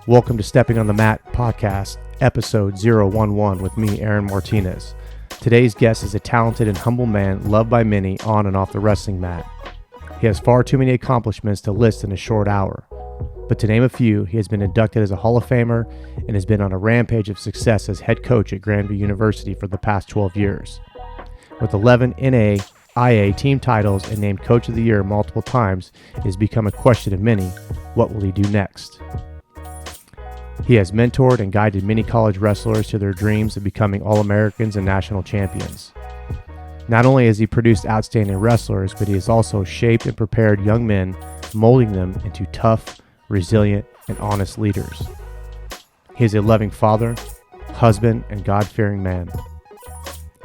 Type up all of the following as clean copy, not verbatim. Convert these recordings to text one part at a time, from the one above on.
Welcome to Stepping on the Mat podcast, episode 011 with me, Aaron Martinez. Today's guest is a talented and humble man loved by many on and off the wrestling mat. He has far too many accomplishments to list in a short hour. But to name a few, he has been inducted as a Hall of Famer and has been on a rampage of success as head coach at Grandview University for the past 12 years. With 11 NAIA team titles and named Coach of the Year multiple times, it has become a question of many, what will he do next? He has mentored and guided many college wrestlers to their dreams of becoming All-Americans and national champions. Not only has he produced outstanding wrestlers, but he has also shaped and prepared young men, molding them into tough, resilient, and honest leaders. He is a loving father, husband, and God-fearing man.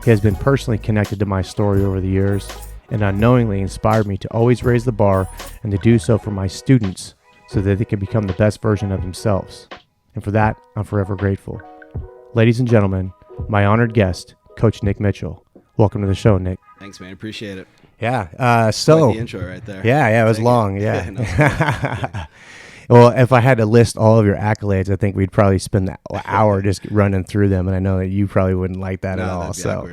He has been personally connected to my story over the years and unknowingly inspired me to always raise the bar and to do so for my students so that they can become the best version of themselves. And for that, I'm forever grateful. Ladies and gentlemen, my honored guest, Coach Nick Mitchell. Welcome to the show, Nick. Thanks, man. Appreciate it. Yeah. Like the intro right there. Yeah, it was long. Yeah. Well, if I had to list all of your accolades, I think we'd probably spend an hour just running through them, and I know that you probably wouldn't like that at all. So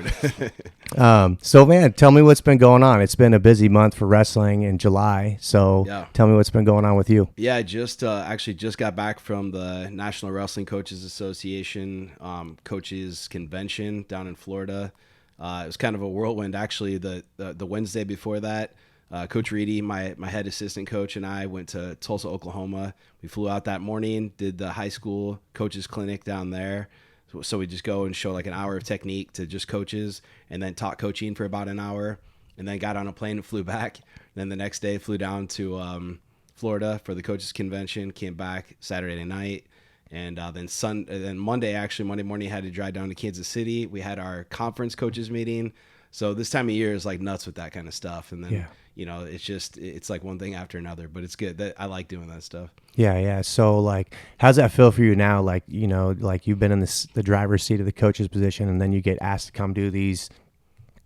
man, tell me what's been going on. It's been a busy month for wrestling in July, so Tell me what's been going on with you. Yeah, I just got back from the National Wrestling Coaches Association coaches convention down in Florida. It was kind of a whirlwind, actually. The Wednesday before that, Coach Reedy, my head assistant coach, and I went to Tulsa, Oklahoma. We flew out that morning, did the high school coaches clinic down there. So we just go and show like an hour of technique to just coaches, and then taught coaching for about an hour, and then got on a plane and flew back. And then the next day flew down to Florida for the coaches convention, came back Saturday night. And then Monday morning, had to drive down to Kansas City. We had our conference coaches meeting. So this time of year is like nuts with that kind of stuff. And then, it's like one thing after another, but it's good. I like doing that stuff. Yeah. So like, how's that feel for you now? Like, like you've been in the driver's seat of the coach's position, and then you get asked to come do these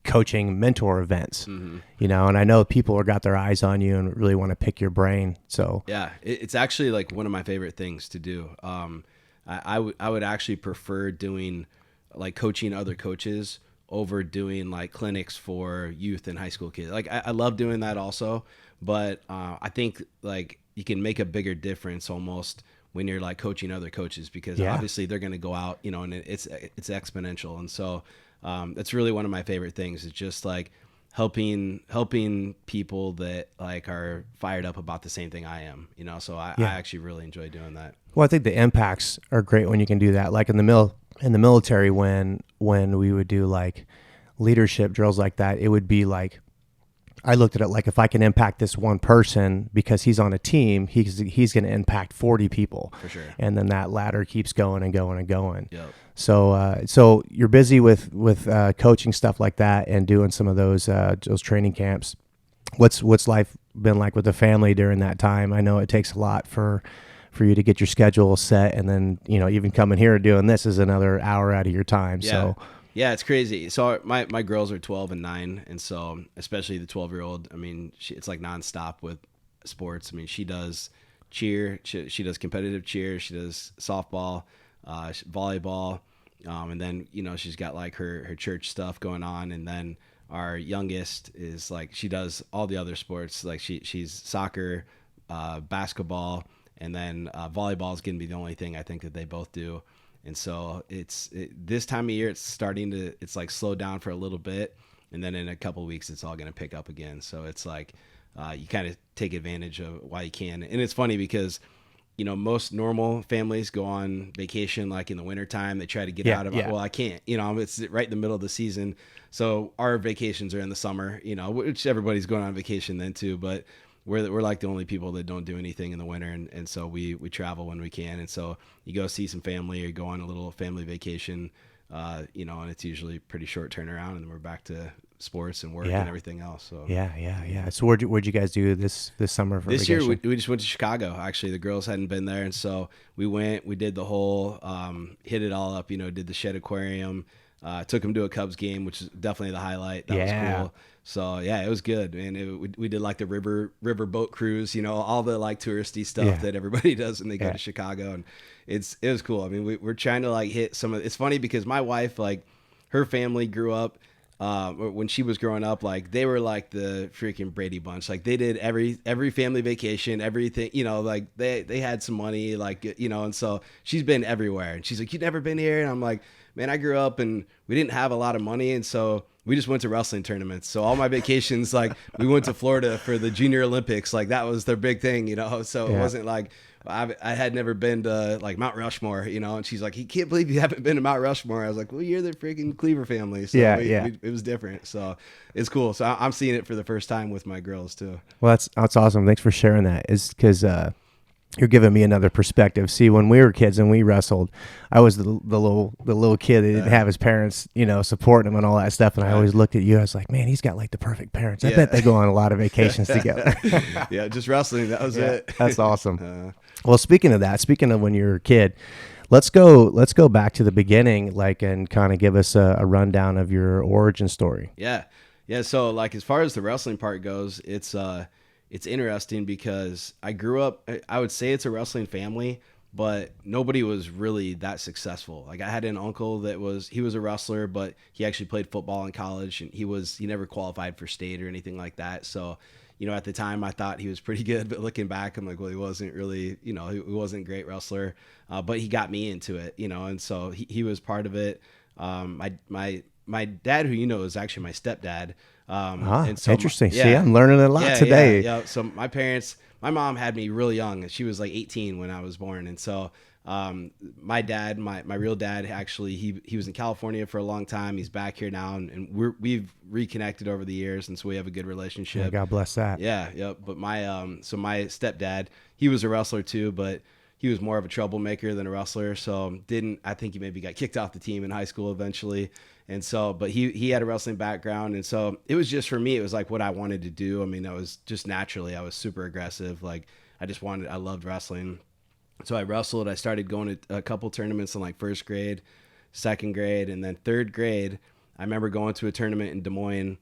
coaching mentor events, and I know people have got their eyes on you and really want to pick your brain. So yeah, it's actually like one of my favorite things to do. I would actually prefer doing like coaching other coaches over doing like clinics for youth and high school kids. Like I love doing that also, but I think like you can make a bigger difference almost when you're like coaching other coaches, because obviously they're going to go out, and it's exponential. And so that's really one of my favorite things. It's just like helping people that like are fired up about the same thing I am, so I actually really enjoy doing that. Well, I think the impacts are great when you can do that. Like in the military, when we would do like leadership drills like that, it would be like, I looked at it like, if I can impact this one person because he's on a team, he's going to impact 40 people. For sure. And then that ladder keeps going and going and going. Yep. So you're busy with coaching stuff like that and doing some of those training camps. What's life been like with the family during that time? I know it takes a lot for you to get your schedule set, and then even coming here and doing this is another hour out of your time. Yeah, it's crazy. So my girls are 12 and 9, and so especially the 12-year-old, I mean, it's like nonstop with sports. I mean, she does cheer, she does competitive cheer, she does softball, volleyball, and then she's got like her church stuff going on, and then our youngest is like, she does all the other sports, like she's soccer, basketball, and then volleyball is going to be the only thing I think that they both do. And so this time of year, it's like slow down for a little bit. And then in a couple of weeks, it's all going to pick up again. So it's like you kind of take advantage of while you can. And it's funny because, most normal families go on vacation like in the wintertime. They try to get out of it. Well, I can't. It's right in the middle of the season. So our vacations are in the summer, which everybody's going on vacation then too. But we're like the only people that don't do anything in the winter, and so we travel when we can, and so you go see some family or go on a little family vacation, and it's usually pretty short turnaround, and then we're back to sports and work and everything else. So yeah. So where'd you guys do this summer for this vacation? year? We just went to Chicago. Actually, the girls hadn't been there, and so we did the whole hit it all up. Did the Shed Aquarium. Took them to a Cubs game, which is definitely the highlight. That was cool. So yeah, it was good. And we did like the river boat cruise, you know, all the like touristy stuff Yeah. that everybody does when they go Yeah. to Chicago. And it was cool. I mean, we're trying to like hit some of, it's funny because my wife, like her family grew up, when she was growing up, like they were like the freaking Brady Bunch. Like they did every family vacation, everything, you know, like they had some money, like, you know, and so she's been everywhere. And she's like, "You've never been here?" And I'm like, "Man, I grew up and we didn't have a lot of money, and so we just went to wrestling tournaments. So all my vacations, like we went to Florida for the Junior Olympics, like that was their big thing, you know." So it wasn't like I had never been to like Mount Rushmore, you know. And she's like, "He can't believe you haven't been to Mount Rushmore." I was like, "Well, you're the freaking Cleaver family." So it was different. So it's cool. So I'm seeing it for the first time with my girls too. Well, that's awesome. Thanks for sharing that. Is because you're giving me another perspective. See, when we were kids and we wrestled, I was the little kid that didn't have his parents, you know, supporting him and all that stuff. And I always looked at you. I was like, man, he's got like the perfect parents. I bet they go on a lot of vacations together. Yeah, just wrestling. That was it. That's awesome. Well, speaking of when you were a kid, let's go back to the beginning, like, and kind of give us a rundown of your origin story. Yeah. So like, as far as the wrestling part goes, it's interesting because I grew up, I would say it's a wrestling family, but nobody was really that successful. Like I had an uncle he was a wrestler, but he actually played football in college, and he never qualified for state or anything like that. So, you know, at the time I thought he was pretty good, but looking back, I'm like, well, he wasn't really, you know, he wasn't a great wrestler, but he got me into it, you know, and so he was part of it. My dad, who you know is actually my stepdad. And so interesting. See, I'm learning a lot today. Yeah. So my mom had me really young. She was like 18 when I was born. And so, my dad, my real dad, actually, he was in California for a long time. He's back here now, and we've reconnected over the years. And so we have a good relationship. Yeah, God bless that. Yeah. But my stepdad, he was a wrestler too, but he was more of a troublemaker than a wrestler. So I think he maybe got kicked off the team in high school eventually. And so, but he had a wrestling background. And so it was just, for me, it was like what I wanted to do. I mean, I was just naturally, I was super aggressive. Like I loved wrestling. So I wrestled. I started going to a couple tournaments in like first grade, second grade, and then third grade. I remember going to a tournament in Des Moines,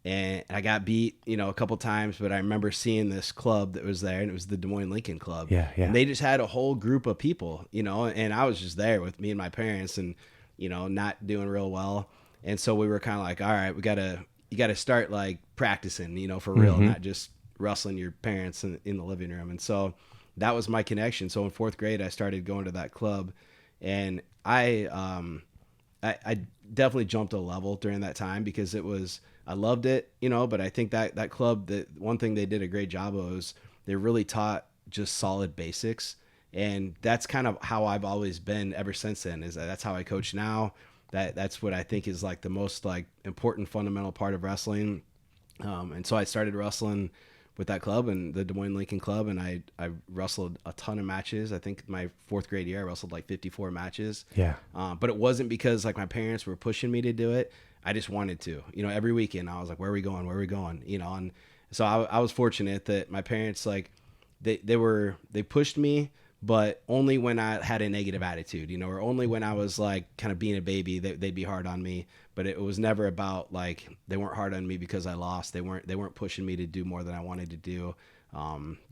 and I got beat, you know, a couple times, but I remember seeing this club that was there, and it was the Des Moines Lincoln Club. Yeah. And they just had a whole group of people, you know, and I was just there with me and my parents, and, you know, not doing real well. And so we were kind of like, all right, you gotta start like practicing, you know, for real, not just wrestling your parents in the living room. And so that was my connection. So in fourth grade, I started going to that club, and I definitely jumped a level during that time because I loved it, you know, but I think that club, that one thing they did a great job of was they really taught just solid basics. And that's kind of how I've always been ever since then, is that's how I coach now. That's what I think is like the most like important fundamental part of wrestling. And so I started wrestling with that club and the Des Moines Lincoln Club, and I wrestled a ton of matches. I think my fourth grade year I wrestled like 54 matches. Yeah. But it wasn't because like my parents were pushing me to do it. I just wanted to, you know, every weekend I was like, where are we going? You know, and so I was fortunate that my parents, like they pushed me, but only when I had a negative attitude, you know, or only when I was like kind of being a baby, they'd be hard on me. But it was never about like, they weren't hard on me because I lost. They weren't pushing me to do more than I wanted to do.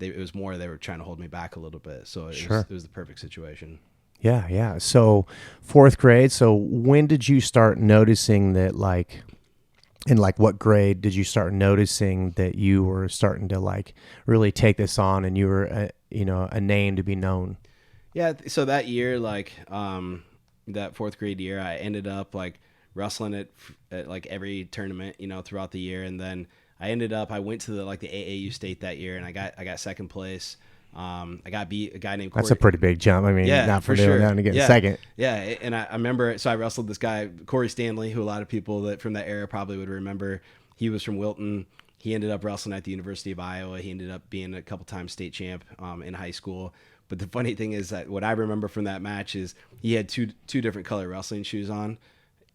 It was more, they were trying to hold me back a little bit. So it was the perfect situation. Yeah. So fourth grade. So when did you start noticing that, like, in like what grade did you start noticing that you were starting to like really take this on and you were a name to be known? Yeah. So that year, like that fourth grade year, I ended up like wrestling at like every tournament, you know, throughout the year. And then I went to the AAU state that year, and I got second place. I got beat a guy named Corey. That's a pretty big jump. I mean, not for doing that and getting second. Yeah. And I remember, so I wrestled this guy, Corey Stanley, who a lot of people from that era probably would remember. He was from Wilton. He ended up wrestling at the University of Iowa. He ended up being a couple times state champ in high school. But the funny thing is that what I remember from that match is he had two different color wrestling shoes on.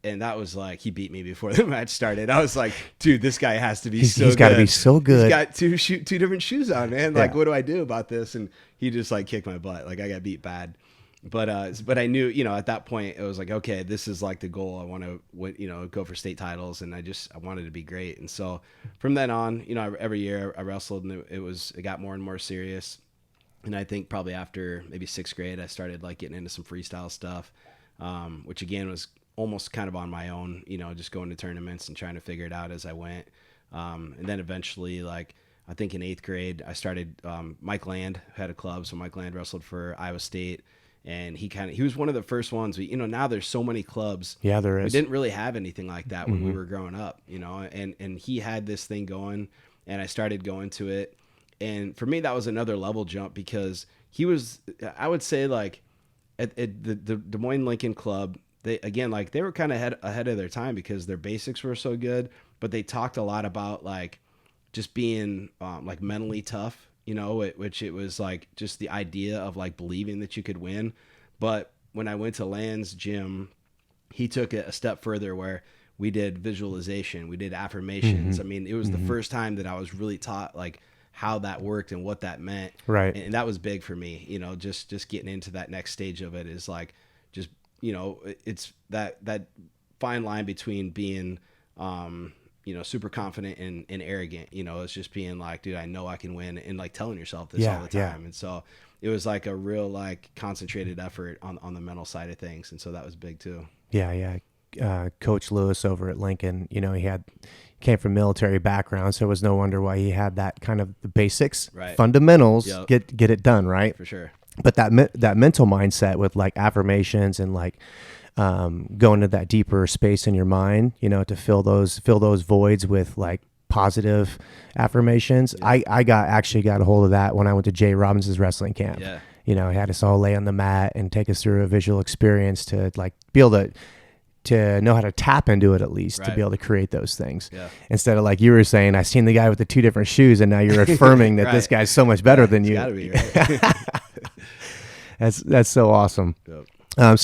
And that was like, he beat me before the match started. I was like, dude, this guy has to be so good. He's got to be so good. He's got two different shoes on, man. Like, what do I do about this? And he just like kicked my butt. Like, I got beat bad. but I knew, at that point it was like, okay, this is like the goal. I want to, go for state titles, and I wanted to be great. And so from then on, every year I wrestled, and it got more and more serious. And I think probably after maybe 6th grade, I started like getting into some freestyle stuff, which again was almost kind of on my own, just going to tournaments and trying to figure it out as I went. And then eventually, like, I think in 8th grade, I started, Mike Land had a club. So Mike Land wrestled for Iowa State, and he was one of the first ones. Now there's so many clubs. Yeah, there is. We didn't really have anything like that when we were growing up, and he had this thing going, and I started going to it. And for me, that was another level jump, because he was, I would say, like, at the Des Moines Lincoln Club, they were kind of ahead of their time, because their basics were so good, but they talked a lot about like just being like mentally tough, which it was like just the idea of like believing that you could win. But when I went to Land's gym, he took it a step further, where we did visualization, we did affirmations. I mean, it was the first time that I was really taught like how that worked and what that meant. Right. And that was big for me, just getting into that next stage of it is like, just, it's that fine line between being, super confident and arrogant, it's just being like, dude, I know I can win, and like telling yourself this all the time. Yeah. And so it was like a real like concentrated effort on the mental side of things. And so that was big too. Yeah. Coach Lewis over at Lincoln, he came from military background, so it was no wonder why he had that kind of the basics, right, fundamentals, get it done, right? For sure. But that mental mindset with like affirmations and like going to that deeper space in your mind, to fill those voids with like positive affirmations. Yeah. I actually got a hold of that when I went to Jay Robbins' wrestling camp. Yeah. He had us all lay on the mat and take us through a visual experience to like be able to know how to tap into it, at least, right, to be able to create those things. Yeah. Instead of like you were saying, I seen the guy with the 2 different shoes, and now you're affirming that right, this guy's so much better than you. Gotta be, right? That's so awesome. Yep.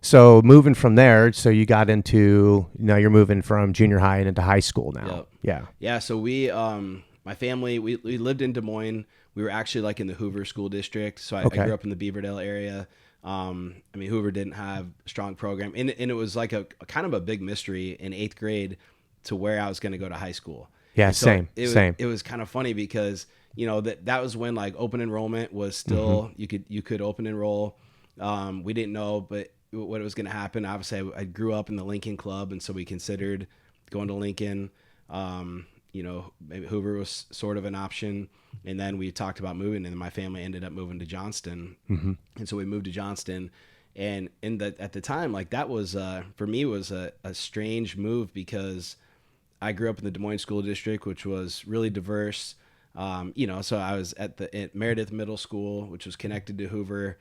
So moving from there, so you got into, you're moving from junior high and into high school now. Yep. Yeah. So we, my family, we lived in Des Moines. We were actually like in the Hoover School District. So I grew up in the Beaverdale area. Hoover didn't have a strong program, and it was like a kind of a big mystery in 8th grade to where I was going to go to high school. Yeah. So same. It was kind of funny because, that was when like open enrollment was still, you could open enroll. We didn't know, but what was going to happen. Obviously I grew up in the Lincoln Club, and so we considered going to Lincoln. Maybe Hoover was sort of an option, and then we talked about moving, and my family ended up moving to Johnston. And so we moved to Johnston, and at the time, like that was for me was a strange move, because I grew up in the Des Moines School District, which was really diverse. So I was at Meredith Middle School, which was connected to Hoover.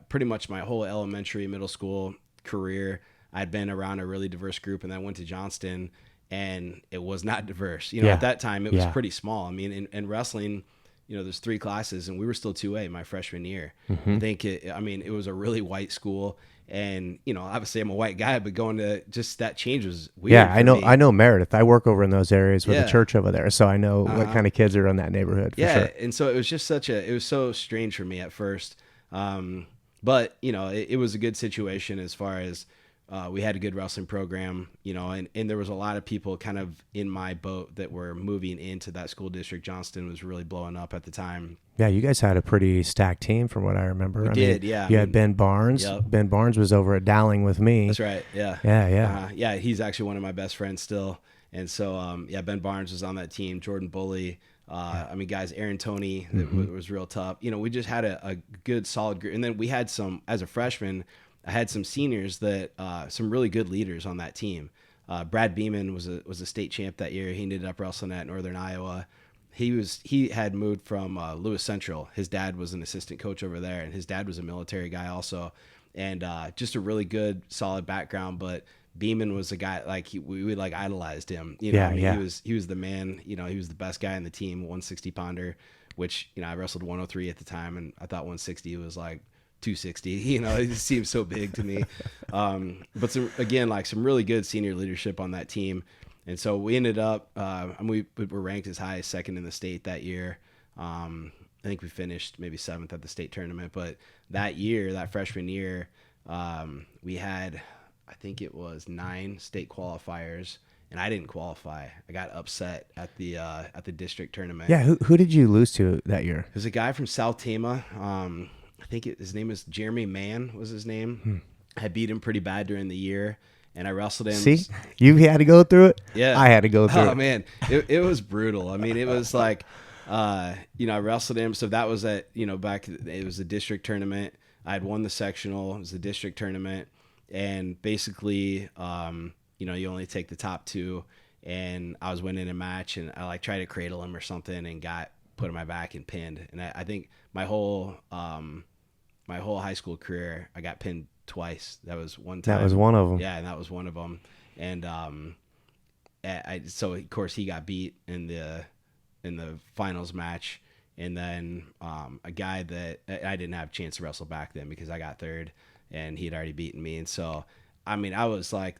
Pretty much my whole elementary, middle school career, I'd been around a really diverse group, and then I went to Johnston, and it was not diverse. At that time it was pretty small. I mean, in wrestling, there's 3 classes, and we were still 2A my freshman year. I think it was a really white school, and obviously I'm a white guy, but going to just that change was weird. Yeah, I know Meredith. I work over in those areas with the church over there, so I know what kind of kids are in that neighborhood. For sure. And so it was just it was so strange for me at first. But it was a good situation as far as we had a good wrestling program, and there was a lot of people kind of in my boat that were moving into that school district. Johnston was really blowing up at the time. Yeah, you guys had a pretty stacked team from what I remember. We did, yeah. You had Ben Barnes. Yep. Ben Barnes was over at Dowling with me. That's right, yeah. Yeah. He's actually one of my best friends still. And so, Ben Barnes was on that team. Jordan Bully. Guys, Aaron Toney, that was real tough. We just had a good, solid group. And then we had as a freshman, I had some seniors that, some really good leaders on that team. Brad Beeman was a state champ that year. He ended up wrestling at Northern Iowa. He had moved from Lewis Central. His dad was an assistant coach over there, and his dad was a military guy also. And just a really good, solid background. But Beeman was a guy like we like idolized him. He was the man. He was the best guy in the team, 160 pounder, which I wrestled 103 at the time, and I thought 160 was like 260. It just seemed so big to me. But some really good senior leadership on that team. And so we ended up, we were ranked as high as second in the state that year. And think we finished maybe 7th at the state tournament. But that year, that freshman year, we had, I think it was 9 state qualifiers, and I didn't qualify. I got upset at the district tournament. Yeah, who did you lose to that year? There's a guy from South Tama. I think his name is Jeremy Mann was his name. I beat him pretty bad during the year, and I wrestled him. See, you had to go through it. Yeah, I had to go through it. Oh man, it was brutal. I mean, it was like, I wrestled him. So that was back. It was a district tournament. I had won the sectional. It was the district tournament, and basically, you only take the top 2, and I was winning a match, and I like tried to cradle him or something, and got put on my back and pinned. And I think my whole high school career, I got pinned twice. That was one time. That was one of them. Yeah, and that was one of them. And so of course he got beat in the finals match, and then a guy that I didn't have a chance to wrestle back then because I got 3rd, and he had already beaten me. And so, I mean, I was like,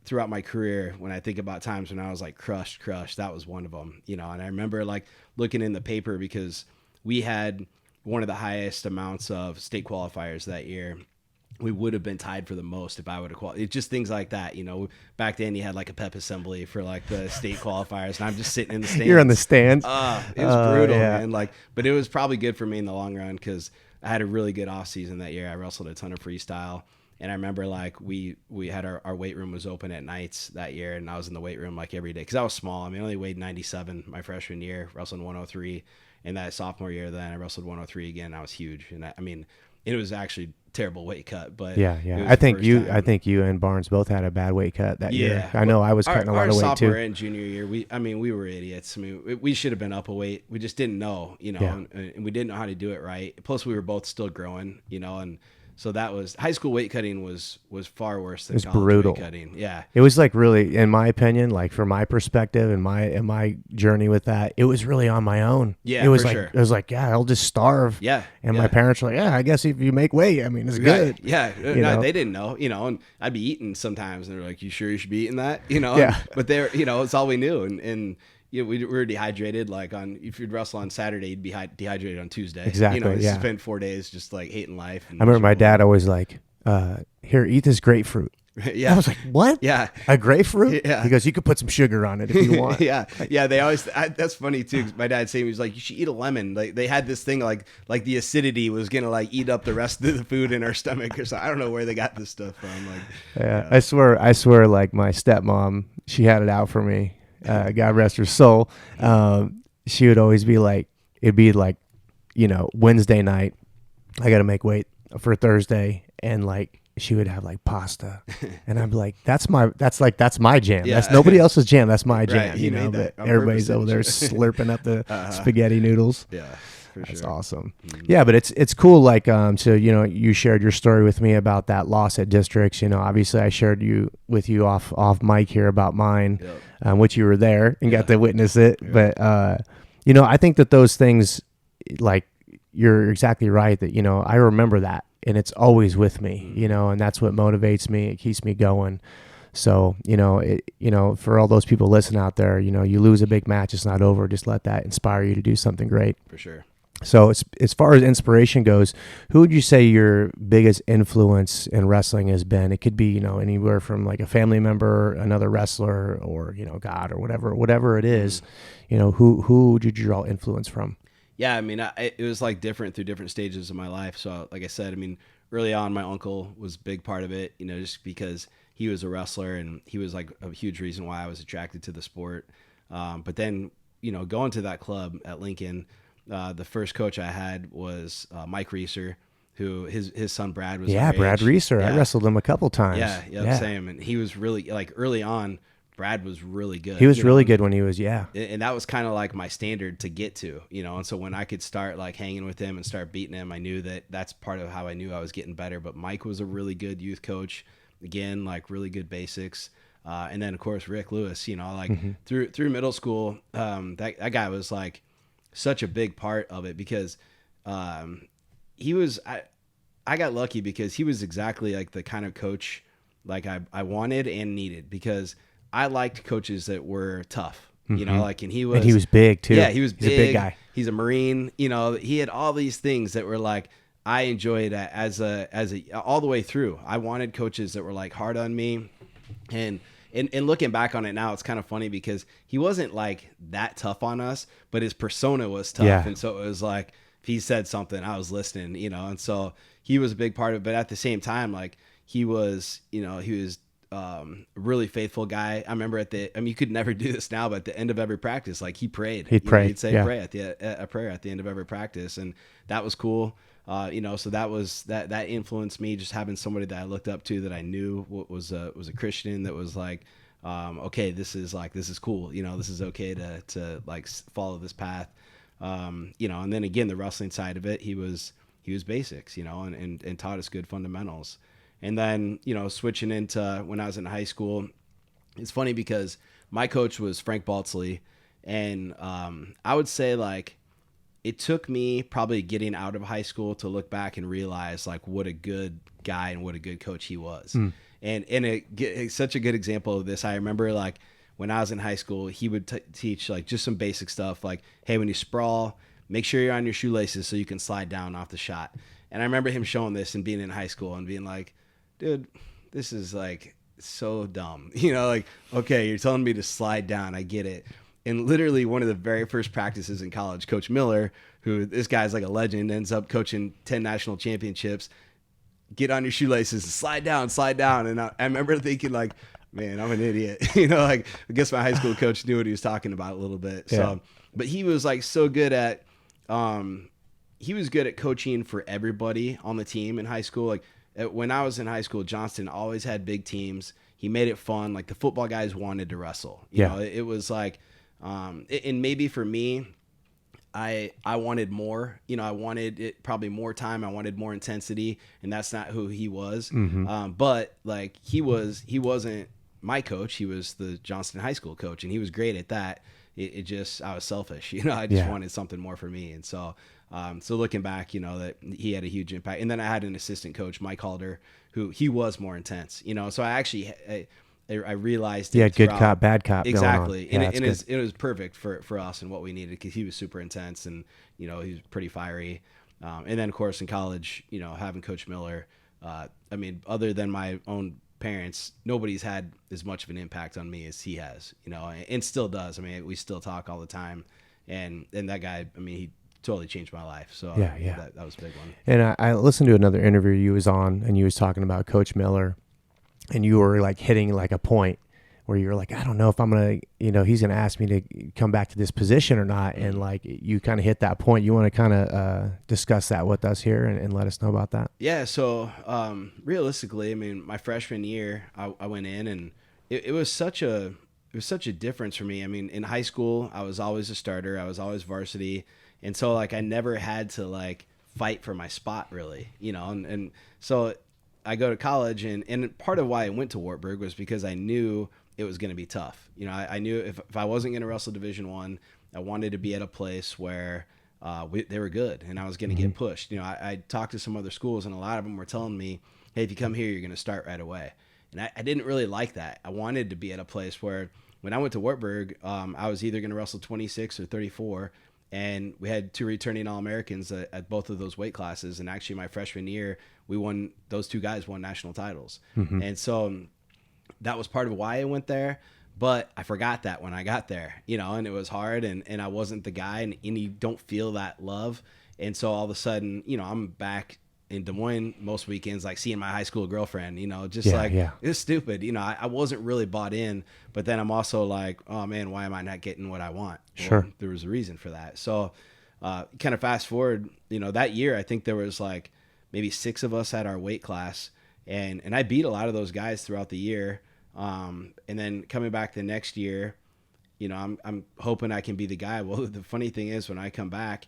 throughout my career, when I think about times when I was like crushed, that was one of them, And I remember like looking in the paper because we had one of the highest amounts of state qualifiers that year. We would have been tied for the most if I would have qualified. It's just things like that, Back then, you had like a pep assembly for like the state qualifiers, and I'm just sitting in the stands. You're in the stands. It was brutal, yeah. man. But it was probably good for me in the long run because I had a really good off season that year. I wrestled a ton of freestyle, and I remember like we had our weight room was open at nights that year, and I was in the weight room like every day because I was small. I mean, I only weighed 97 my freshman year, wrestling 103, and that sophomore year, then I wrestled 103 again. I was huge, and it was actually terrible weight cut, but yeah. I think you and Barnes both had a bad weight cut that year. I know I was cutting a lot of weight too. Sophomore and junior year, we were idiots. I mean, we should have been up a weight. We just didn't know, and we didn't know how to do it right. Plus, we were both still growing, and so that was high school weight cutting was far worse than college brutal. Weight cutting. Yeah, it was like really, in my opinion, like from my perspective and my journey with that, it was really on my own. Yeah, it was for like sure. It was like, yeah, I'll just starve. Yeah, and my parents were like, yeah, I guess if you make weight, I mean, it's good. Yeah, they didn't know, and I'd be eating sometimes, and they're like, "You sure you should be eating that?" Yeah. But they're, it's all we knew, and. We were dehydrated. Like if you'd wrestle on Saturday, you'd be dehydrated on Tuesday. Exactly. You spent 4 days just like hating life. I remember my dad always like, "Here, eat this grapefruit." Yeah. I was like, "What? Yeah, a grapefruit?" Yeah. He goes, "You could put some sugar on it if you want." Yeah. They always. That's funny too. 'Cause my dad saying he was like, "You should eat a lemon." Like they had this thing like the acidity was gonna like eat up the rest of the food in our stomach or something. I don't know where they got this stuff from. Like, yeah. I swear, like my stepmom, she had it out for me. God rest her soul. She would always be like, it'd be like, Wednesday night, I got to make weight for Thursday. And like, she would have like pasta. And I'd be like, that's my jam. Yeah. That's nobody else's jam. That's my jam, Right. He made that but on everybody's purpose, over there slurping up the spaghetti noodles. yeah. That's sure. awesome. Mm-hmm. Yeah, but it's cool. Like, so you shared your story with me about that loss at districts. Obviously I shared with you off mic here about mine, which you were there and got to witness it. Yeah. But I think that those things, like, you're exactly right. That I remember that, and it's always with me. And that's what motivates me. It keeps me going. So, for all those people listening out there, you lose a big match, it's not over. Just let that inspire you to do something great. For sure. So as far as inspiration goes, who would you say your biggest influence in wrestling has been? It could be, anywhere from like a family member, another wrestler, or, God, or whatever it is, who did you draw influence from? Yeah. I mean, it was like different through different stages of my life. So like I said, I mean, early on, my uncle was a big part of it, just because he was a wrestler and he was like a huge reason why I was attracted to the sport. But then, going to that club at Lincoln, the first coach I had was Mike Reeser, who his son Brad was. Yeah, Brad Reeser. Yeah. I wrestled him a couple times. Yeah, same. And he was really, like, early on, Brad was really good. He was really good when he was, and that was kind of like my standard to get to, And so when I could start like hanging with him and start beating him, I knew that's part of how I knew I was getting better. But Mike was a really good youth coach. Again, like really good basics. And then of course Rick Lewis. Through middle school, that guy was like such a big part of it because he was I got lucky because he was exactly like the kind of coach like I wanted and needed, because I liked coaches that were tough. you know, like, and he was big too. Yeah, he was He's a big guy. He's a Marine, you know, he had all these things that were like, I enjoyed as a all the way through. I wanted coaches that were like hard on me, and looking back on it now, it's kind of funny because he wasn't like that tough on us, but his persona was tough. Yeah. And so it was like, if he said something, I was listening, you know? And so he was a big part of it. But at the same time, like he was, you know, a really faithful guy. I remember you could never do this now, but at the end of every practice, like he prayed. He'd pray. He'd say yeah. a prayer at the end of every practice. And that was cool. You know, so that influenced me, just having somebody that I looked up to that I knew was a Christian, that was like, okay, this is cool. You know, this is okay to like follow this path. You know, and then again, the wrestling side of it, he was basics, you know, and taught us good fundamentals. And then, you know, switching into when I was in high school, it's funny because my coach was Frank Baltzley, and I would say like, it took me probably getting out of high school to look back and realize like what a good guy and what a good coach he was. And it's such a good example of this. I remember like when I was in high school, he would teach like just some basic stuff like, hey, when you sprawl, make sure you're on your shoelaces so you can slide down off the shot. And I remember him showing this and being in high school and being like, dude, this is like so dumb. You know, like, okay, you're telling me to slide down. I get it. And literally one of the very first practices in college, Coach Miller, who this guy's like a legend, ends up coaching 10 national championships, get on your shoelaces and slide down. And I remember thinking like, man, I'm an idiot. You know, like I guess my high school coach knew what he was talking about a little bit. Yeah. So, but he was like so good at, he was good at coaching for everybody on the team in high school. Like when I was in high school, Johnston always had big teams. He made it fun. Like the football guys wanted to wrestle. You know, it was like, and maybe for me, I wanted more, you know, I wanted it probably more time. I wanted more intensity, and that's not who he was. But like he wasn't my coach. He was the Johnston High School coach, and he was great at that. It just, I was selfish, you know, I just wanted something more for me. And so, so looking back, you know, that he had a huge impact. And then I had an assistant coach, Mike Halder, who he was more intense, you know, so I realized good cop, bad cop. Exactly. Going on. And it was perfect for us and what we needed, because he was super intense and, you know, he was pretty fiery. And then of course in college, you know, having Coach Miller, I mean, other than my own parents, nobody's had as much of an impact on me as he has, you know, and still does. I mean, we still talk all the time, and that guy, I mean, he totally changed my life. So that was a big one. And I listened to another interview you was on, and you was talking about Coach Miller, and you were like hitting like a point where you were like, I don't know if I'm going to, you know, he's going to ask me to come back to this position or not. And like, you kind of hit that point. You want to kind of discuss that with us here and let us know about that? Yeah. So realistically, I mean, my freshman year, I went in, and it was such a difference for me. I mean, in high school, I was always a starter. I was always varsity. And so like, I never had to like fight for my spot really, you know? And so I go to college, and part of why I went to Wartburg was because I knew it was going to be tough. You know, I knew if I wasn't going to wrestle Division I wanted to be at a place where they were good, and I was going to get pushed. You know, I talked to some other schools, and a lot of them were telling me, hey, if you come here, you're going to start right away. And I didn't really like that. I wanted to be at a place where when I went to Wartburg, I was either going to wrestle 26 or 34, and we had 2 returning All-Americans at both of those weight classes. And actually my freshman year, those 2 guys won national titles. And so that was part of why I went there, but I forgot that when I got there, you know, and it was hard, and I wasn't the guy, and you don't feel that love. And so all of a sudden, you know, I'm back in Des Moines most weekends, like seeing my high school girlfriend, you know, just it's stupid. You know, I wasn't really bought in, but then I'm also like, oh man, why am I not getting what I want? Sure. Well, there was a reason for that. So kind of fast forward, you know, that year, I think there was like maybe 6 of us at our weight class, and I beat a lot of those guys throughout the year. And then coming back the next year, you know, I'm hoping I can be the guy. Well, the funny thing is, when I come back,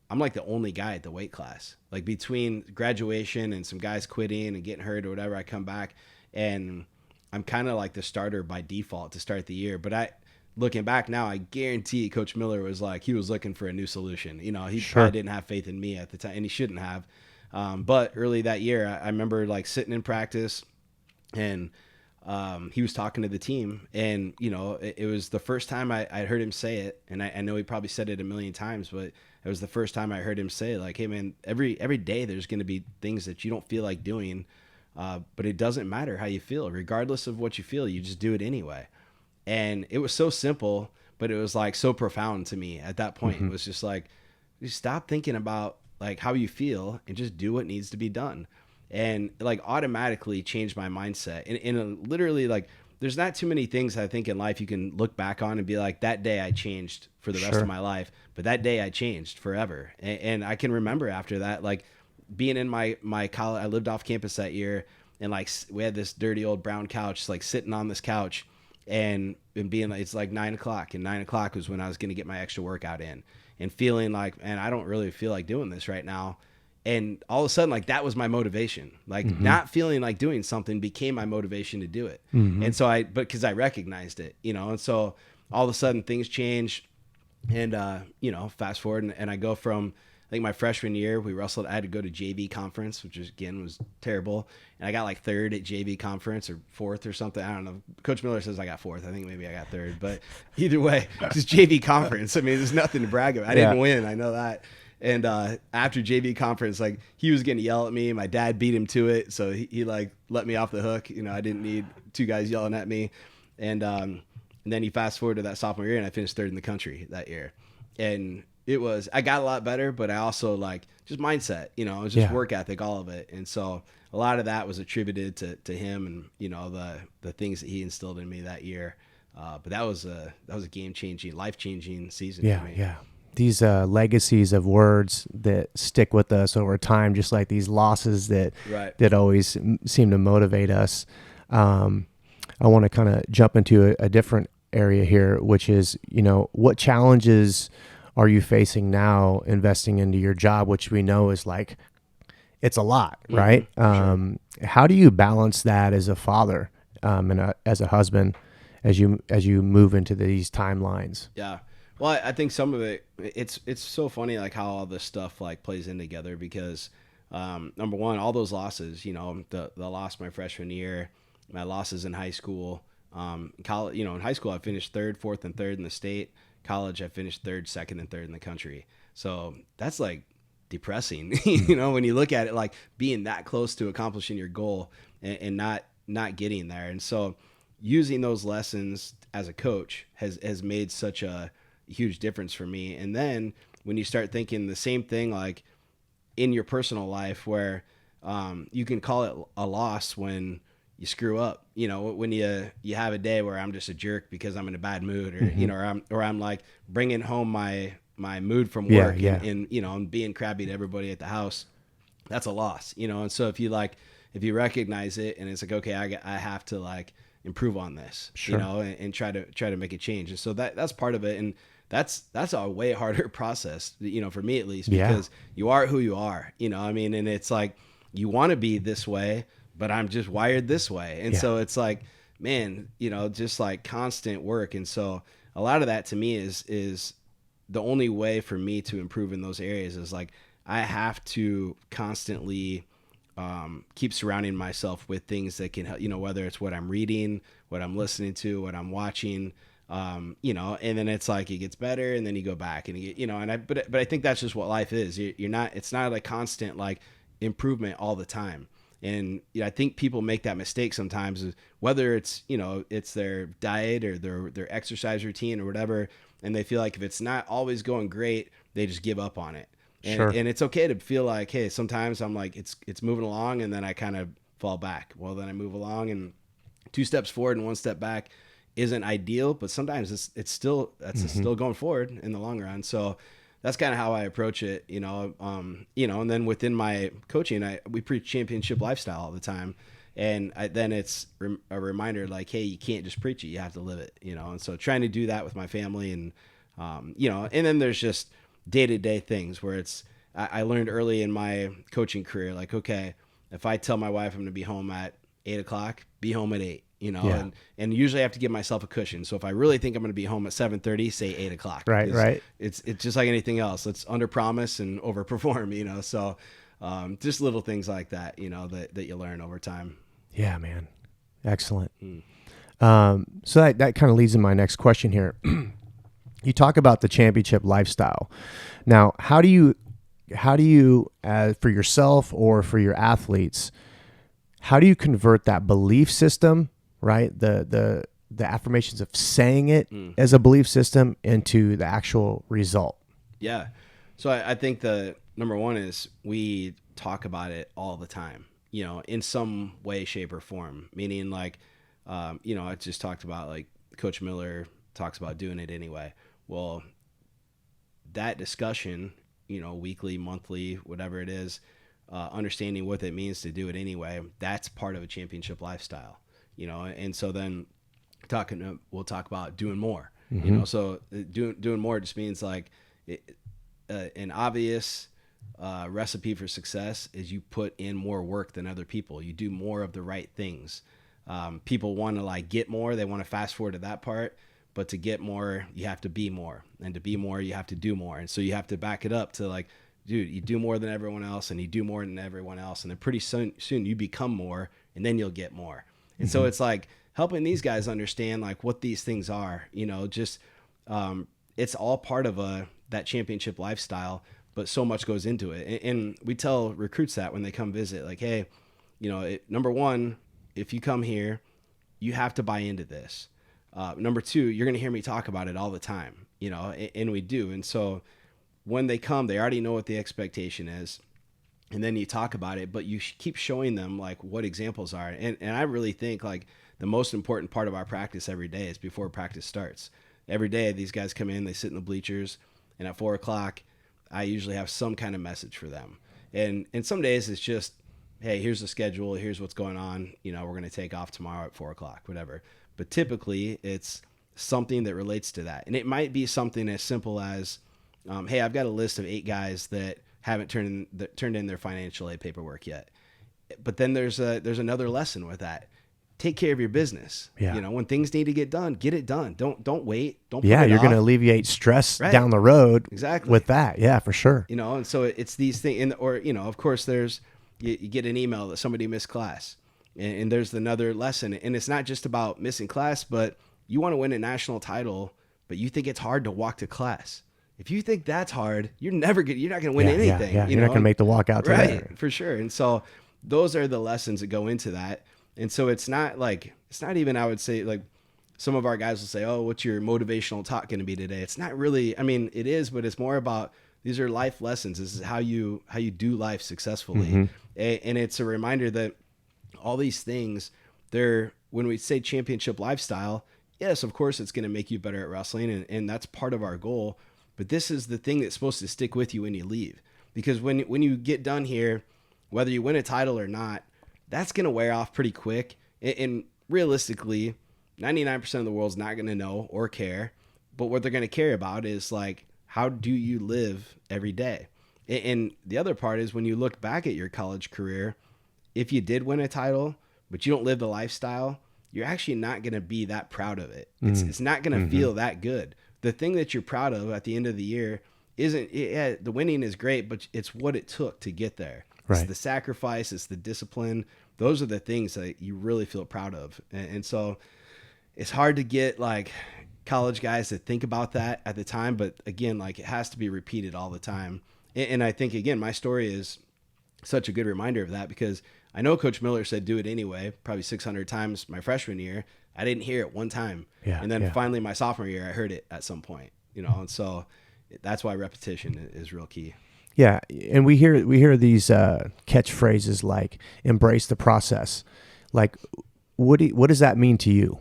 I'm like the only guy at the weight class. Like between graduation and some guys quitting and getting hurt or whatever, I come back and I'm kind of like the starter by default to start the year. But looking back now, I guarantee Coach Miller was like, he was looking for a new solution. You know, he probably didn't have faith in me at the time, and he shouldn't have. But early that year, I remember like sitting in practice, and he was talking to the team, and it was the first time I heard him say it, and I know he probably said it a million times, but it was the first time I heard him say, like, hey man, every day there's going to be things that you don't feel like doing, but it doesn't matter how you feel. Regardless of what you feel, you just do it anyway. And it was so simple, but it was like so profound to me at that point. It was just like, just stop thinking about like how you feel and just do what needs to be done. And like automatically changed my mindset. And literally, like, there's not too many things I think in life you can look back on and be like, that day I changed for the rest of my life, but that day I changed forever. And I can remember after that, like being in my college, I lived off campus that year, and like we had this dirty old brown couch, like sitting on this couch and being like, it's like 9 o'clock, and 9 o'clock was when I was going to get my extra workout in, and feeling like, man, I don't really feel like doing this right now. And all of a sudden, like, that was my motivation. Like, not feeling like doing something became my motivation to do it. And so because I recognized it, and so all of a sudden things change. And, fast forward, and I go from, I think my freshman year, I had to go to JV conference, which was terrible. And I got like third at JV conference, or fourth or something. I don't know. Coach Miller says I got fourth. I think maybe I got third. But either way, just JV conference. I mean, there's nothing to brag about. I didn't win. I know that. And after JV conference, like, he was going to yell at me. My dad beat him to it, so he like let me off the hook. I didn't need two guys yelling at me. And then you fast forward to that sophomore year, and I finished third in the country that year. And I got a lot better, but I also, like, just mindset, it was just work ethic, all of it. And so a lot of that was attributed to him, and the things that he instilled in me that year. But that was a game-changing, life-changing season for me. Yeah. These legacies of words that stick with us over time, just like these losses that always seem to motivate us. I want to kind of jump into a different area here, which is, what challenges are you facing now investing into your job, which we know is like, it's a lot, right? Sure. How do you balance that as a father and as a husband as you move into these timelines? Yeah. Well, I think some of it's so funny, like, how all this stuff like plays in together, because number one, all those losses, the loss my freshman year, my losses in high school, college, in high school I finished third, fourth, and third in the state. College I finished third, second, and third in the country. So that's like depressing, when you look at it, like being that close to accomplishing your goal and not getting there. And so using those lessons as a coach has made such a huge difference for me. And then when you start thinking the same thing, like in your personal life, where you can call it a loss when you screw up, when you have a day where I'm just a jerk because I'm in a bad mood, or or I'm like bringing home my mood from work, and I'm being crabby to everybody at the house. That's a loss, and so if you recognize it, and it's like, okay, I have to like improve on this, sure. And try to make a change. And so that's part of it. And that's a way harder process, for me at least, because you are who you are, and it's like, you want to be this way, but I'm just wired this way. And so it's like, man, just like constant work. And so a lot of that to me is the only way for me to improve in those areas is like, I have to constantly keep surrounding myself with things that can help, whether it's what I'm reading, what I'm listening to, what I'm watching, and then it's like, it gets better, and then you go back and but I think that's just what life is. It's not a constant like improvement all the time. And I think people make that mistake sometimes, whether it's, it's their diet or their exercise routine or whatever. And they feel like if it's not always going great, they just give up on it. And it's okay to feel like, hey, sometimes I'm like, it's moving along, and then I kind of fall back. Well, then I move along, and 2 steps forward and 1 step back isn't ideal, but sometimes it's still going forward in the long run. So that's kind of how I approach it, and then within my coaching, we preach championship lifestyle all the time. And then it's a reminder, like, hey, you can't just preach it, you have to live it, and so trying to do that with my family, and, and then there's just day-to-day things where I learned early in my coaching career, like, okay, if I tell my wife I'm going to be home at 8 o'clock, be home at 8, and usually I have to give myself a cushion. So if I really think I'm going to be home at 7:30, say 8 o'clock. Right. It's just like anything else. Let's under promise and over perform, so just little things like that, that you learn over time. Yeah, man. Excellent. So that kind of leads to my next question here. You talk about the championship lifestyle. Now, how do you, for yourself or for your athletes, how do you convert that belief system, right? The affirmations of saying it as a belief system into the actual result? Yeah. So I think the number one is we talk about it all the time, in some way, shape, or form. Meaning like, I just talked about like Coach Miller talks about doing it anyway. Well, that discussion, weekly, monthly, whatever it is, understanding what it means to do it anyway, that's part of a championship lifestyle, and so then we'll talk about doing more, so doing more just means like an obvious recipe for success is you put in more work than other people. You do more of the right things. People want to like get more. They want to fast forward to that part, but to get more, you have to be more, and to be more, you have to do more. And so you have to back it up to like, dude, you do more than everyone else, and you do more than everyone else. And then pretty soon you become more, and then you'll get more. And so it's like helping these guys understand like what these things are, just, it's all part of that championship lifestyle, but so much goes into it. And we tell recruits that when they come visit, like, hey, number one, if you come here, you have to buy into this. Number two, you're going to hear me talk about it all the time, and we do. And so when they come, they already know what the expectation is. And then you talk about it, but you keep showing them like what examples are. And I really think like the most important part of our practice every day is before practice starts. Every day, these guys come in, they sit in the bleachers, and at 4:00, I usually have some kind of message for them. And some days it's just, hey, here's the schedule, here's what's going on. We're going to take off tomorrow at 4:00, whatever. But typically it's something that relates to that. And it might be something as simple as, hey, I've got a list of 8 guys that haven't turned in their financial aid paperwork yet. But then there's another lesson with that. Take care of your business. Yeah. When things need to get done, get it done. Don't wait. Don't put Yeah, it you're off. going to alleviate stress Right. down the road. Exactly. With that. Yeah, for sure. And so it's these things, or of course there's you get an email that somebody missed class, and there's another lesson, and it's not just about missing class, but you want to win a national title, but you think it's hard to walk to class. If you think that's hard, you're not going to win anything. Yeah. You're not going to make the walk out to right there. for sure. And so those are the lessons that go into that. And so it's not even, I would say, like some of our guys will say, oh, what's your motivational talk going to be today? It's not really, I mean, it is, but it's more about, these are life lessons. This is how you do life successfully. And it's a reminder that all these things, when we say championship lifestyle, yes, of course it's going to make you better at wrestling, and that's part of our goal. But this is the thing that's supposed to stick with you when you leave. Because when you get done here, whether you win a title or not, that's going to wear off pretty quick. And realistically, 99% of the world's not going to know or care. But what they're going to care about is like, how do you live every day? And the other part is when you look back at your college career, if you did win a title, but you don't live the lifestyle, you're actually not going to be that proud of it. It's not going to feel that good. The thing that you're proud of at the end of the year the winning is great, but it's what it took to get there. Right. It's the sacrifice, it's the discipline. Those are the things that you really feel proud of. And so it's hard to get like college guys to think about that at the time, but again, like it has to be repeated all the time. And I think, again, my story is such a good reminder of that, because I know Coach Miller said do it anyway, probably 600 times my freshman year. I didn't hear it one time. And then finally my sophomore year, I heard it at some point, and so that's why repetition is real key. Yeah. And we hear these catchphrases like embrace the process. Like what does that mean to you?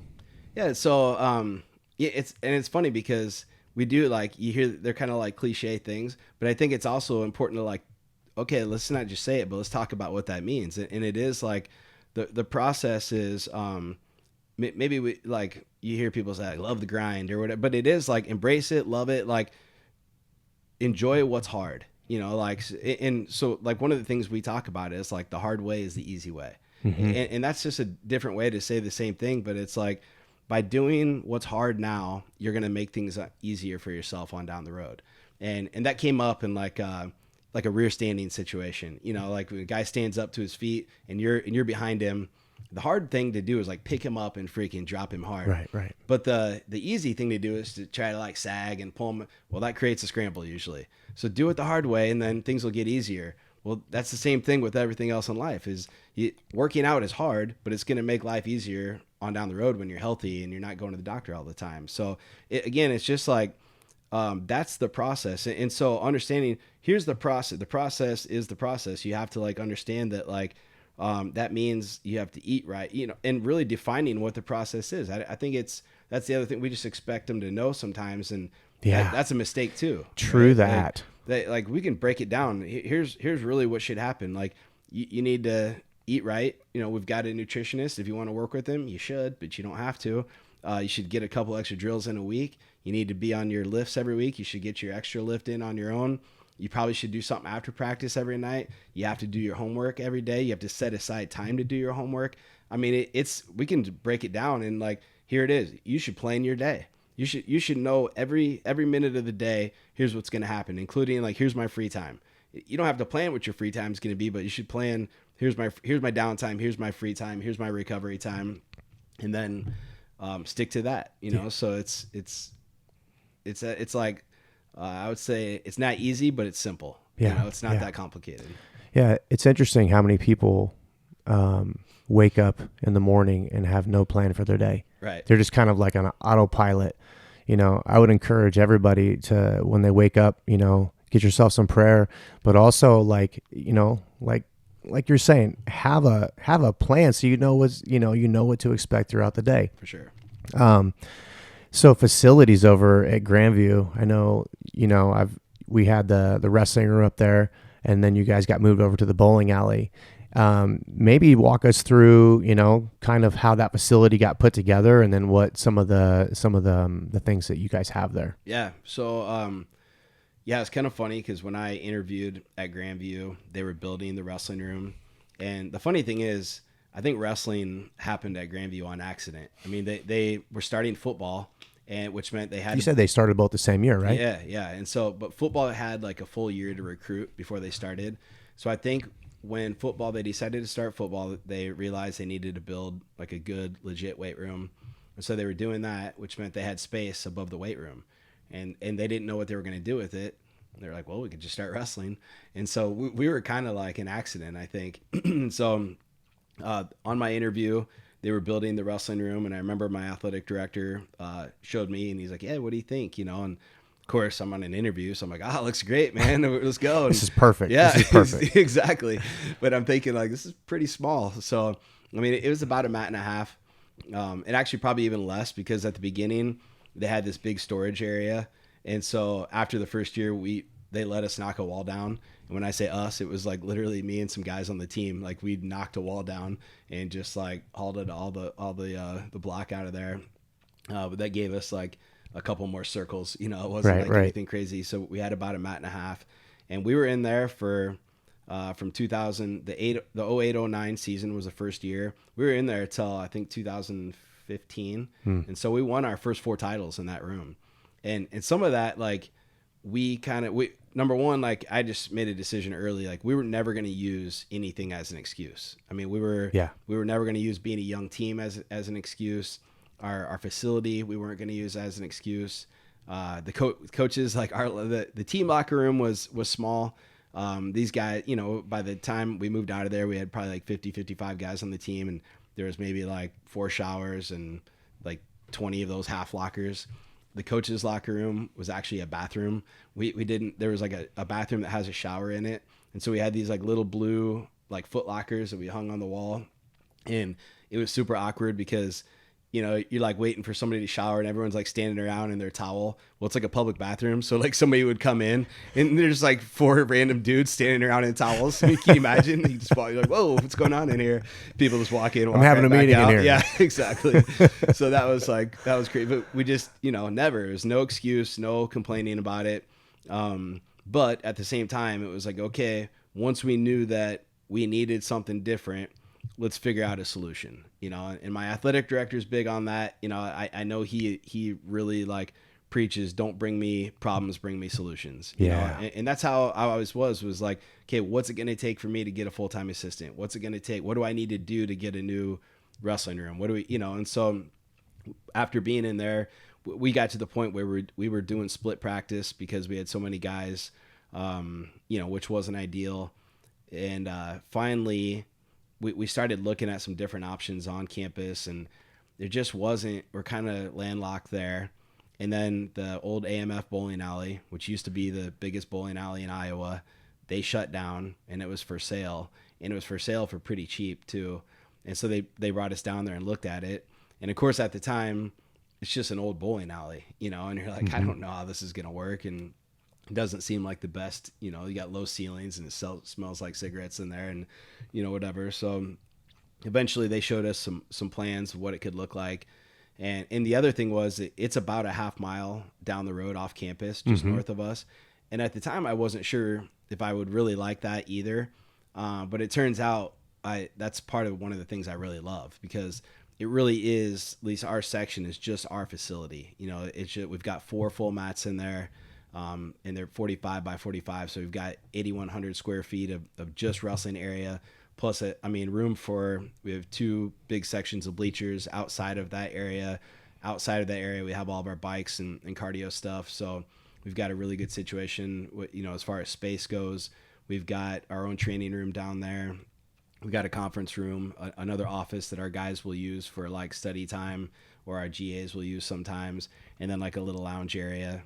Yeah. So, it's funny because we do, like, you hear they're kind of like cliche things, but I think it's also important to like, okay, let's not just say it, but let's talk about what that means. And it is like the process is, maybe we, like, you hear people say, I love the grind or whatever, but it is like, embrace it, love it, like enjoy what's hard, like, and so like one of the things we talk about is like the hard way is the easy way. And that's just a different way to say the same thing, but it's like, by doing what's hard now, you're going to make things easier for yourself on down the road. And that came up in like a rear standing situation, like when a guy stands up to his feet and you're behind him, the hard thing to do is like pick him up and freaking drop him hard. Right. But the easy thing to do is to try to like sag and pull him. Well, that creates a scramble usually. So do it the hard way, and then things will get easier. Well, that's the same thing with everything else in life. Working out is hard, but it's going to make life easier on down the road when you're healthy and you're not going to the doctor all the time. So again, it's just like, that's the process. And so understanding, here's the process. The process is the process. You have to like understand that like, that means you have to eat right, and really defining what the process is. I think that's the other thing. We just expect them to know sometimes. And that's a mistake too. True. Right? That. Like we can break it down. Here's really what should happen. Like you need to eat right. We've got a nutritionist. If you want to work with him, you should, but you don't have to. You should get a couple extra drills in a week. You need to be on your lifts every week. You should get your extra lift in on your own. You probably should do something after practice every night. You have to do your homework every day. You have to set aside time to do your homework. I mean, we can break it down and like, here it is. You should plan your day. You should know every minute of the day, here's what's going to happen, including like, here's my free time. You don't have to plan what your free time is going to be, but you should plan, here's my downtime, here's my free time, here's my recovery time, and then stick to that, So it's like, I would say it's not easy, but it's simple. It's not that complicated. Yeah. It's interesting how many people wake up in the morning and have no plan for their day. Right. They're just kind of like on an autopilot. I would encourage everybody to, when they wake up, get yourself some prayer, but also like you're saying, have a plan so you know what to expect throughout the day. For sure. So facilities over at Grandview, I know, we had the wrestling room up there, and then you guys got moved over to the bowling alley. Maybe walk us through, kind of how that facility got put together, and then what some of the things that you guys have there. Yeah. So, it's kind of funny because when I interviewed at Grandview, they were building the wrestling room. And the funny thing is, I think wrestling happened at Grandview on accident. I mean, they were starting football, and which meant they had. You said they started both the same year, right? Yeah. And so, but football had like a full year to recruit before they started. So I think when they decided to start football, they realized they needed to build like a good, legit weight room. And so they were doing that, which meant they had space above the weight room, and they didn't know what they were going to do with it. They're like, well, we could just start wrestling. And so we were kind of like an accident, I think. So on my interview, they were building the wrestling room, and I remember my athletic director showed me, and he's like, yeah, what do you think? And of course I'm on an interview, so I'm like, it looks great, man. Let's go. This is perfect. Yeah, this is perfect. Exactly. But I'm thinking like, this is pretty small. So, I mean, it was about a mat and a half. It actually probably even less, because at the beginning they had this big storage area. And so after the first year, they let us knock a wall down. And when I say us, it was like literally me and some guys on the team. Like we knocked a wall down and just like hauled it all the block out of there. But that gave us like a couple more circles. It wasn't anything crazy. So we had about a mat and a half, and we were in there for from 2000. The 08-09 season was the first year. We were in there till I think 2015, and so we won our first 4 titles in that room. And some of that, like, we number one, like, I just made a decision early, like, we were never going to use anything as an excuse. I mean, we were never going to use being a young team as an excuse. Our facility, we weren't going to use as an excuse. The coaches, like the team locker room was small. These guys, by the time we moved out of there, we had probably like 55 guys on the team, and there was maybe like 4 showers and like 20 of those half lockers. The coach's locker room was actually a bathroom. There was like a bathroom that has a shower in it. And so we had these like little blue like foot lockers that we hung on the wall. And it was super awkward because, you're like waiting for somebody to shower and everyone's like standing around in their towel. Well, it's like a public bathroom. So like somebody would come in and there's like 4 random dudes standing around in towels. Can you imagine? You just walk, you're like, whoa, what's going on in here? People just walk in. I'm having a meeting in here. Yeah, exactly. So that was great. But we just, never, it was no excuse, no complaining about it. But at the same time, it was like, okay, once we knew that we needed something different, let's figure out a solution, and my athletic director is big on that. I know he really like preaches, don't bring me problems, bring me solutions. Yeah. And that's how I always was like, okay, what's it going to take for me to get a full-time assistant? What's it going to take? What do I need to do to get a new wrestling room? What do we, and so after being in there, we got to the point where we were doing split practice because we had so many guys, which wasn't ideal. And finally we started looking at some different options on campus, and there just wasn't, we're kind of landlocked there. And then the old AMF bowling alley, which used to be the biggest bowling alley in Iowa, they shut down, and it was for sale, and it was for sale for pretty cheap too. And so they brought us down there and looked at it. And of course, at the time, it's just an old bowling alley, and you're like, I don't know how this is going to work. And it doesn't seem like the best, you got low ceilings, and it smells like cigarettes in there, and, whatever. So eventually they showed us some plans of what it could look like. And the other thing was it's about a half mile down the road off campus, just north of us. And at the time, I wasn't sure if I would really like that either. But it turns out that's part of one of the things I really love, because it really is, at least our section is just our facility. We've got 4 full mats in there, and they're 45 by 45. So we've got 8,100 square feet of just wrestling area. Plus, room for, we have 2 big sections of bleachers outside of that area. Outside of that area, we have all of our bikes and cardio stuff. So we've got a really good situation, as far as space goes. We've got our own training room down there. We've got a conference room, another office that our guys will use for like study time, or our GAs will use sometimes. And then like a little lounge area,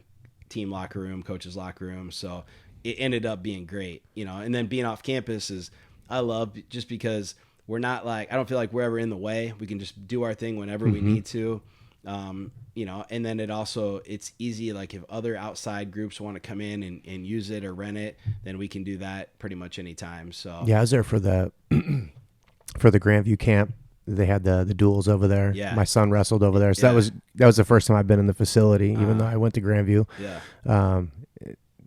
team locker room, coach's locker room. So it ended up being great, and then being off campus I love, just because we're not like, I don't feel like we're ever in the way. We can just do our thing whenever we need to, and then it's easy. Like if other outside groups want to come in and use it or rent it, then we can do that pretty much anytime. So yeah, I was there for the Grandview camp. They had the duels over there. Yeah. My son wrestled over there. So that was the first time I've been in the facility, even though I went to Grandview. Yeah.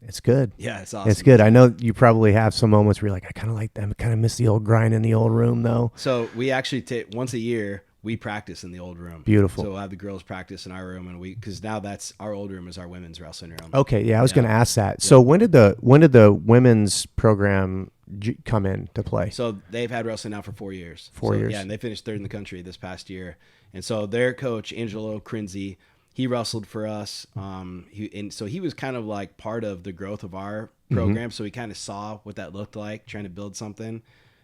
It's good. Yeah, it's awesome. It's good. I know you probably have some moments where you're like, I kind of miss the old grind in the old room though. So we actually take once a year, we practice in the old room. Beautiful. So we'll have the girls practice in our room, and because now that's our old room is our women's wrestling room. Okay. Yeah. I was going to ask that. So when did the women's program come in to play? So they've had wrestling now for 4 years. 4 years. Yeah. And they finished 3rd in the country this past year. And so their coach, Angelo Crinzi, he wrestled for us. So he was kind of like part of the growth of our program. So he kind of saw what that looked like, trying to build something.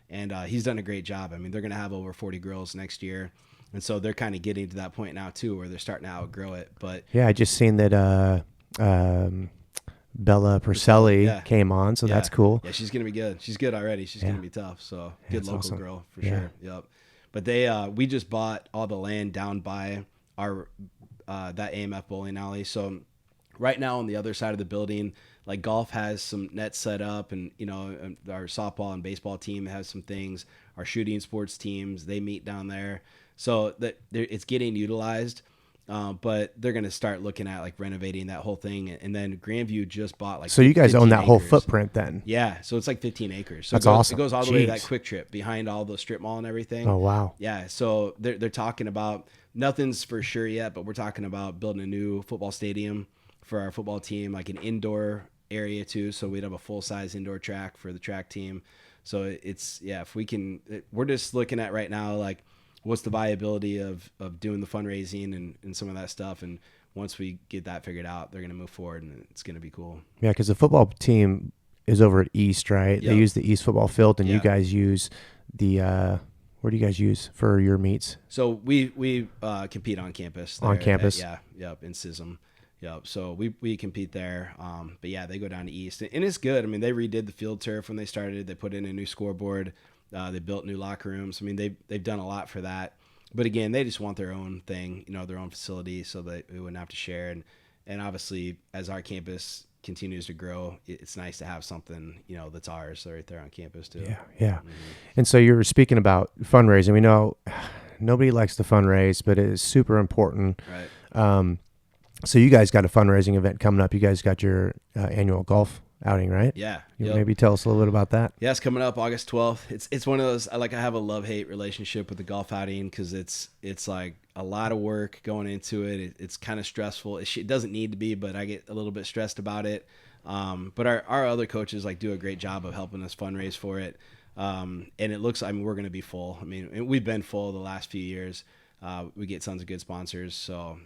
And he's done a great job. They're going to have over 40 girls next year. And so they're kind of getting to that point now too, where they're starting to outgrow it. But yeah, I just seen that Bella Perselli came on, so that's cool. Yeah, she's going to be good. She's good already. She's going to be tough. So good local awesome. girl for sure. Yep. But we just bought all the land down by our that AMF bowling alley. So right now on the other side of the building, like golf has some nets set up, and our softball and baseball team has some things. Our shooting sports teams, they meet down there, so that it's getting utilized. But they're going to start looking at like renovating that whole thing, and then Grandview just bought like. So you guys own that acres. whole footprint then? Yeah, so it's like 15 acres. So that's awesome. It goes all the way to that Quick Trip behind all the strip mall and everything. Oh wow. Yeah, so they're talking about, nothing's for sure yet, but we're talking about building a new football stadium for our football team, like an indoor area too. So we'd have a full size indoor track for the track team. So if we can, we're just looking at right now, like what's the viability of doing the fundraising and some of that stuff. And once we get that figured out, they're going to move forward, and it's going to be cool. Yeah. Cause the football team is over at East, right? Yep. They use the East football field, and you guys use the, where do you guys use for your meets? So we compete on campus. On campus? In SISM. Yep. So we compete there. But yeah, they go down to East, and it's good. They redid the field turf when they started. They put in a new scoreboard. They built new locker rooms. They've done a lot for that. But again, they just want their own thing, their own facility, so that we wouldn't have to share. And obviously, as our campus continues to grow, it's nice to have something, that's ours right there on campus too. Yeah. Mm-hmm. And so you were speaking about fundraising. We know nobody likes to fundraise, but it is super important. Right. So you guys got a fundraising event coming up. You guys got your annual golf outing, right? Yeah. You Yep. maybe tell us a little bit about that. Yeah, it's coming up August 12th. It's one of those, I have a love-hate relationship with the golf outing because it's like a lot of work going into it. It's kind of stressful. It doesn't need to be, but I get a little bit stressed about it. But our other coaches do a great job of helping us fundraise for it. And it looks, we're going to be full. We've been full the last few years. We get tons of good sponsors. So,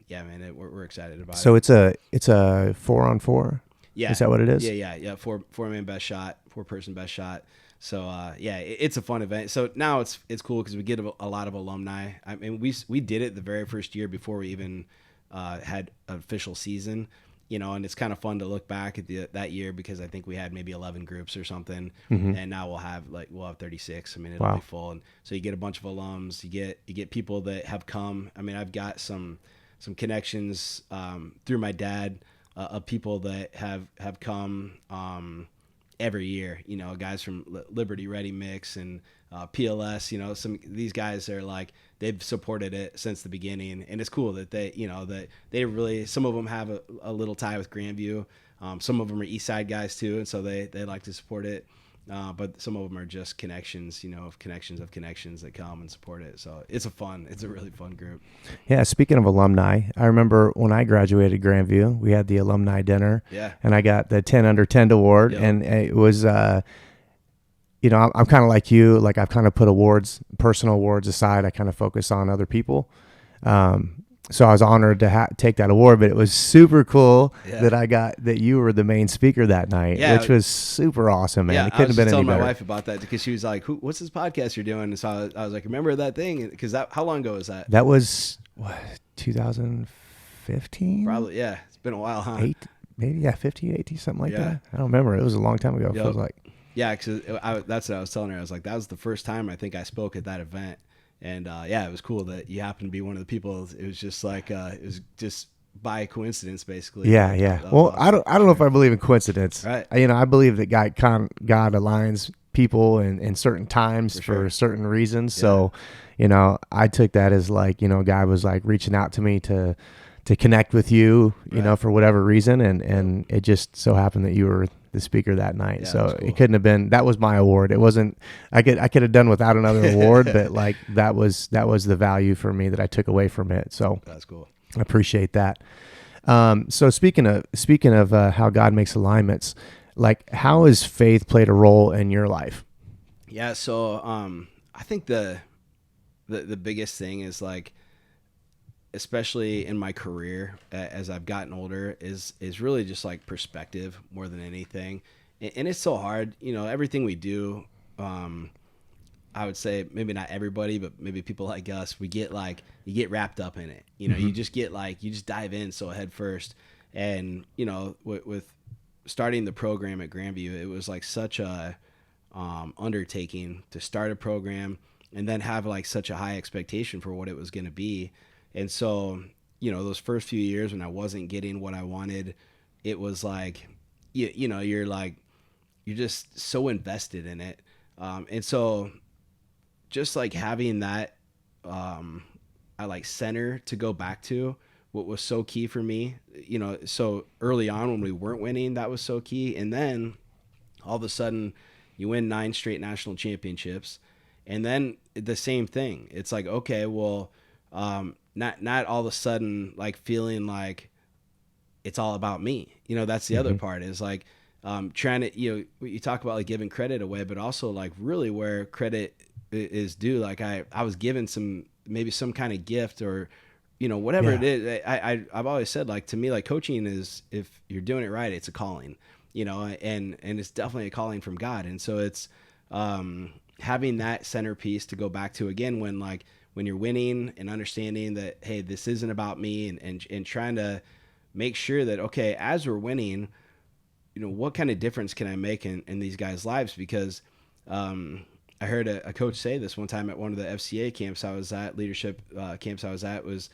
yeah, man, we're excited about it. So it's a 4-on-4. Yeah. Is that what it is? Yeah. Four-man best shot, four-person best shot. So, yeah, it's a fun event. So now it's cool because we get a lot of alumni. We did it the very first year before we even had an official season, and it's kind of fun to look back at that year because I think we had maybe 11 groups or something, and now we'll have 36. It'll be full, and so you get a bunch of alums. You get people that have come. I've got some connections through my dad. Of people that have come every year, guys from Liberty Ready Mix and PLS, some these guys are they've supported it since the beginning, and it's cool that they really, some of them have a little tie with Grandview. Some of them are East Side guys too, and so they like to support it. But some of them are just connections, of connections that come and support it. So it's a really fun group. Yeah. Speaking of alumni, I remember when I graduated Grandview, we had the alumni dinner. Yeah. And I got the 10 under 10 award. Yep. And it was, I'm kind of like you, I've kind of put personal awards aside. I kind of focus on other people. So I was honored to take that award, but it was super cool that you were the main speaker that night, which was super awesome, man. Yeah, it couldn't have been any better. I was telling my wife about that because she was like, "What's this podcast you're doing?" And so I was like, "Remember that thing?" Because how long ago was that? That was 2015? Probably, yeah. It's been a while, huh? 15, 18, something like that. I don't remember. It was a long time ago. It feels like. Yeah, because that's what I was telling her. I was like, that was the first time I think I spoke at that event. And it was cool that you happened to be one of the people. It was just it was just by coincidence, basically. Yeah. Well, I don't know if I believe in coincidence. Right. I believe that God aligns people in certain times for certain reasons. Yeah. So, I took that as God was reaching out to me to connect with you, for whatever reason, and it just so happened that you were the speaker that night. Yeah, so cool. It couldn't have been, that was my award. It wasn't, I could have done without another award, but that was the value for me that I took away from it. So that's cool. I appreciate that. So speaking of how God makes alignments, how has faith played a role in your life? Yeah. So, I think the biggest thing is especially in my career as I've gotten older is really just perspective more than anything. And it's so hard, everything we do. I would say maybe not everybody, but maybe people like us, you get wrapped up in it. You just get you just dive in so head first. And, with starting the program at Grandview, it was such a undertaking to start a program and then have like such a high expectation for what it was going to be. And so, you know, those first few years when I wasn't getting what I wanted, it was like, you're just so invested in it. And so just like having that, I like center to go back to, what was so key for me, so early on when we weren't winning, that was so key. And then all of a sudden you win 9 straight national championships. And then the same thing. It's like, okay, well, not all of a sudden like feeling like it's all about me. That's the other part is like, trying to, you talk about like giving credit away, but also like really where credit is due. Like I was given maybe some kind of gift or, whatever it is. I've always said, like, to me, like coaching is, if you're doing it right, it's a calling, and it's definitely a calling from God. And so it's, having that centerpiece to go back to again, when you're winning and understanding that, hey, this isn't about me, and trying to make sure that, okay, as we're winning, what kind of difference can I make in these guys' lives? Because, I heard a coach say this one time at one of the FCA camps I was at, leadership camps I was at, was,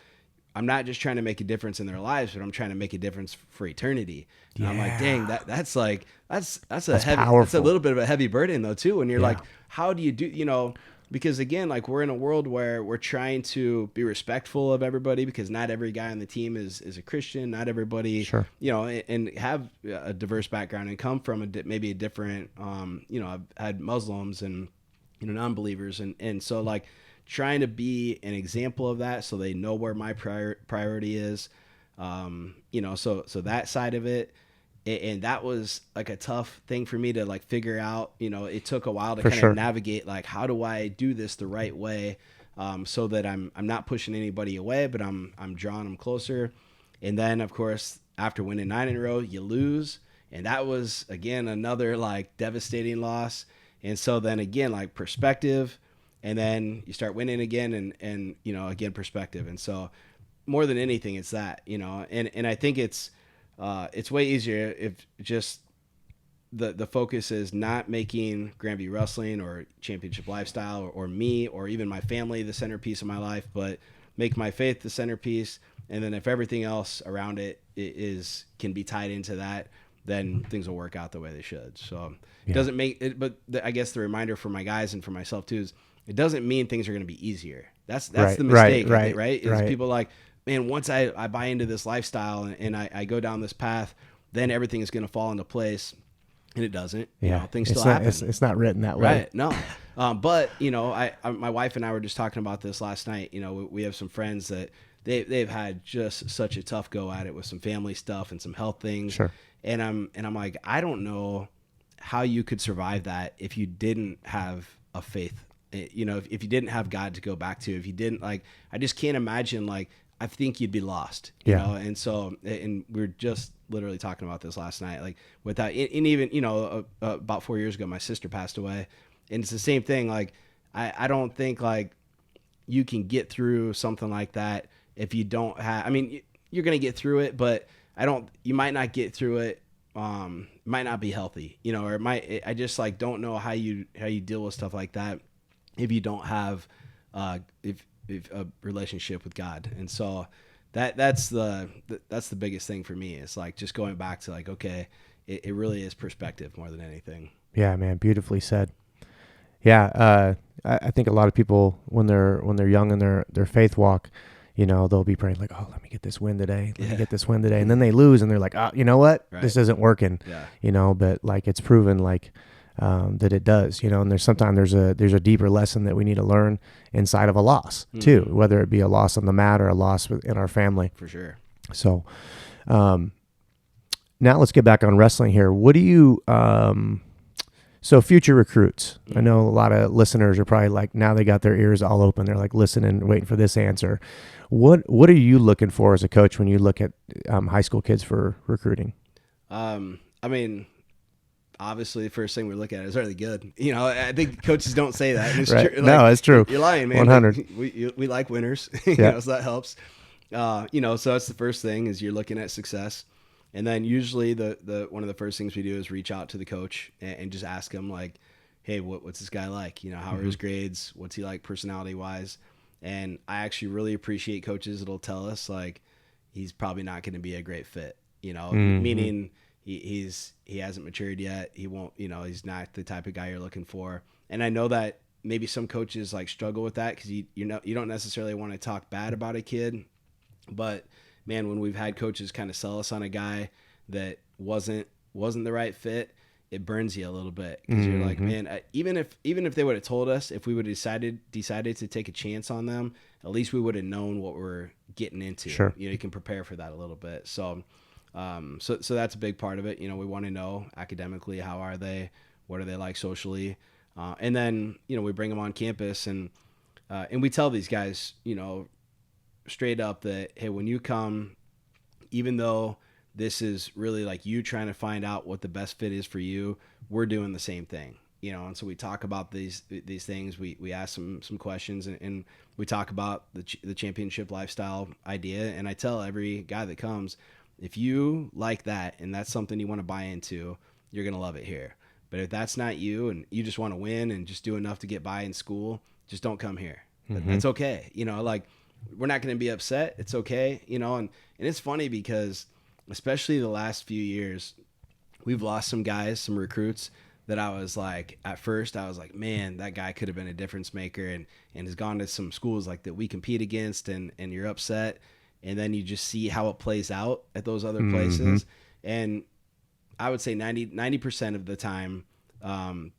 I'm not just trying to make a difference in their lives, but I'm trying to make a difference for eternity. And I'm like, dang, that's a heavy, powerful. That's a little bit of a heavy burden though too. When you're like, how do you do, because again, like we're in a world where we're trying to be respectful of everybody, because not every guy on the team is a Christian. Not everybody, Sure. you know, and have a diverse background and come from maybe a different, you know, I've had Muslims and, you know, non-believers. And so like trying to be an example of that so they know where my priority is, you know, so that side of it. And that was like a tough thing for me to like figure out. You know, it took a while to kind of navigate, like, how do I do this the right way, so that I'm not pushing anybody away, but I'm drawing them closer. And then of course, after winning 9 in a row, you lose. And that was again, another like devastating loss. And so then again, like perspective, and then you start winning again, and, you know, again, perspective. And so more than anything, it's that, you know, and I think it's way easier if just the focus is not making Grandview Wrestling or Championship Lifestyle or me or even my family the centerpiece of my life, but make my faith the centerpiece. And then if everything else around it can be tied into that, then things will work out the way they should. So it doesn't make it, but I guess the reminder for my guys and for myself too is it doesn't mean things are going to be easier. That's the mistake, right? Is people like, man, once I buy into this lifestyle and I go down this path, then everything is going to fall into place. And it doesn't. You know, things still happen. It's not written that way. Right. No. But, you know, my wife and I were just talking about this last night. You know, we have some friends that they've had just such a tough go at it with some family stuff and some health things. Sure. And I'm like, I don't know how you could survive that if you didn't have a faith. You know, if you didn't have God to go back to, if you didn't, like, I just can't imagine, like, I think you'd be lost, you know? And so, and we were just literally talking about this last night, like without, and even, you know, about 4 years ago, my sister passed away, and it's the same thing. Like, I don't think like you can get through something like that if you don't have, I mean, you're going to get through it, but you might not get through it. Might not be healthy, you know, or I just like, don't know how you deal with stuff like that if you don't have, if a relationship with God. And so that's the biggest thing for me. It's like just going back to like, okay, it really is perspective more than anything. Yeah, man. Beautifully said. Yeah. I think a lot of people when they're young in their faith walk, you know, they'll be praying like, oh, let me get this win today. Let me get this win today. And then they lose and they're like, oh, you know what? Right. This isn't working, you know, but like it's proven like, that it does, you know, and there's a deeper lesson that we need to learn inside of a loss too, whether it be a loss on the mat or a loss in our family. For sure. So, now let's get back on wrestling here. What do you, so future recruits, I know a lot of listeners are probably like, now they got their ears all open. They're like listening, waiting for this answer. What are you looking for as a coach when you look at, high school kids for recruiting? I mean, obviously, the first thing we look at is, are they good? You know, I think coaches don't say that. And it's right. true. Like, no, it's true. You're lying, man. 100. Like, we like winners, you know, so that helps. You know, so that's the first thing is you're looking at success. And then usually the one of the first things we do is reach out to the coach and just ask him like, hey, what's this guy like? You know, how are his grades? What's he like personality wise? And I actually really appreciate coaches that'll tell us like, he's probably not going to be a great fit, you know, meaning he hasn't matured yet. He won't, you know, he's not the type of guy you're looking for. And I know that maybe some coaches like struggle with that because you don't necessarily want to talk bad about a kid, but man, when we've had coaches kind of sell us on a guy that wasn't the right fit, it burns you a little bit because you're like, man, even if they would have told us, if we would have decided to take a chance on them, at least we would have known what we're getting into. Sure. You know, you can prepare for that a little bit. So that's a big part of it. You know, we want to know academically, how are they, what are they like socially? And then, you know, we bring them on campus and we tell these guys, you know, straight up that, hey, when you come, even though this is really like you trying to find out what the best fit is for you, we're doing the same thing, you know? And so we talk about these things. We ask some questions and we talk about the championship lifestyle idea. And I tell every guy that comes, if you like that and that's something you want to buy into, you're going to love it here. But if that's not you and you just want to win and just do enough to get by in school, just don't come here. That's okay. You know, like, we're not going to be upset. It's okay. You know, and it's funny because especially the last few years, we've lost some guys, some recruits that I was like, at first I was like, man, that guy could have been a difference maker, and has gone to some schools like that we compete against, and you're upset. And then you just see how it plays out at those other places. And I would say 90% of the time,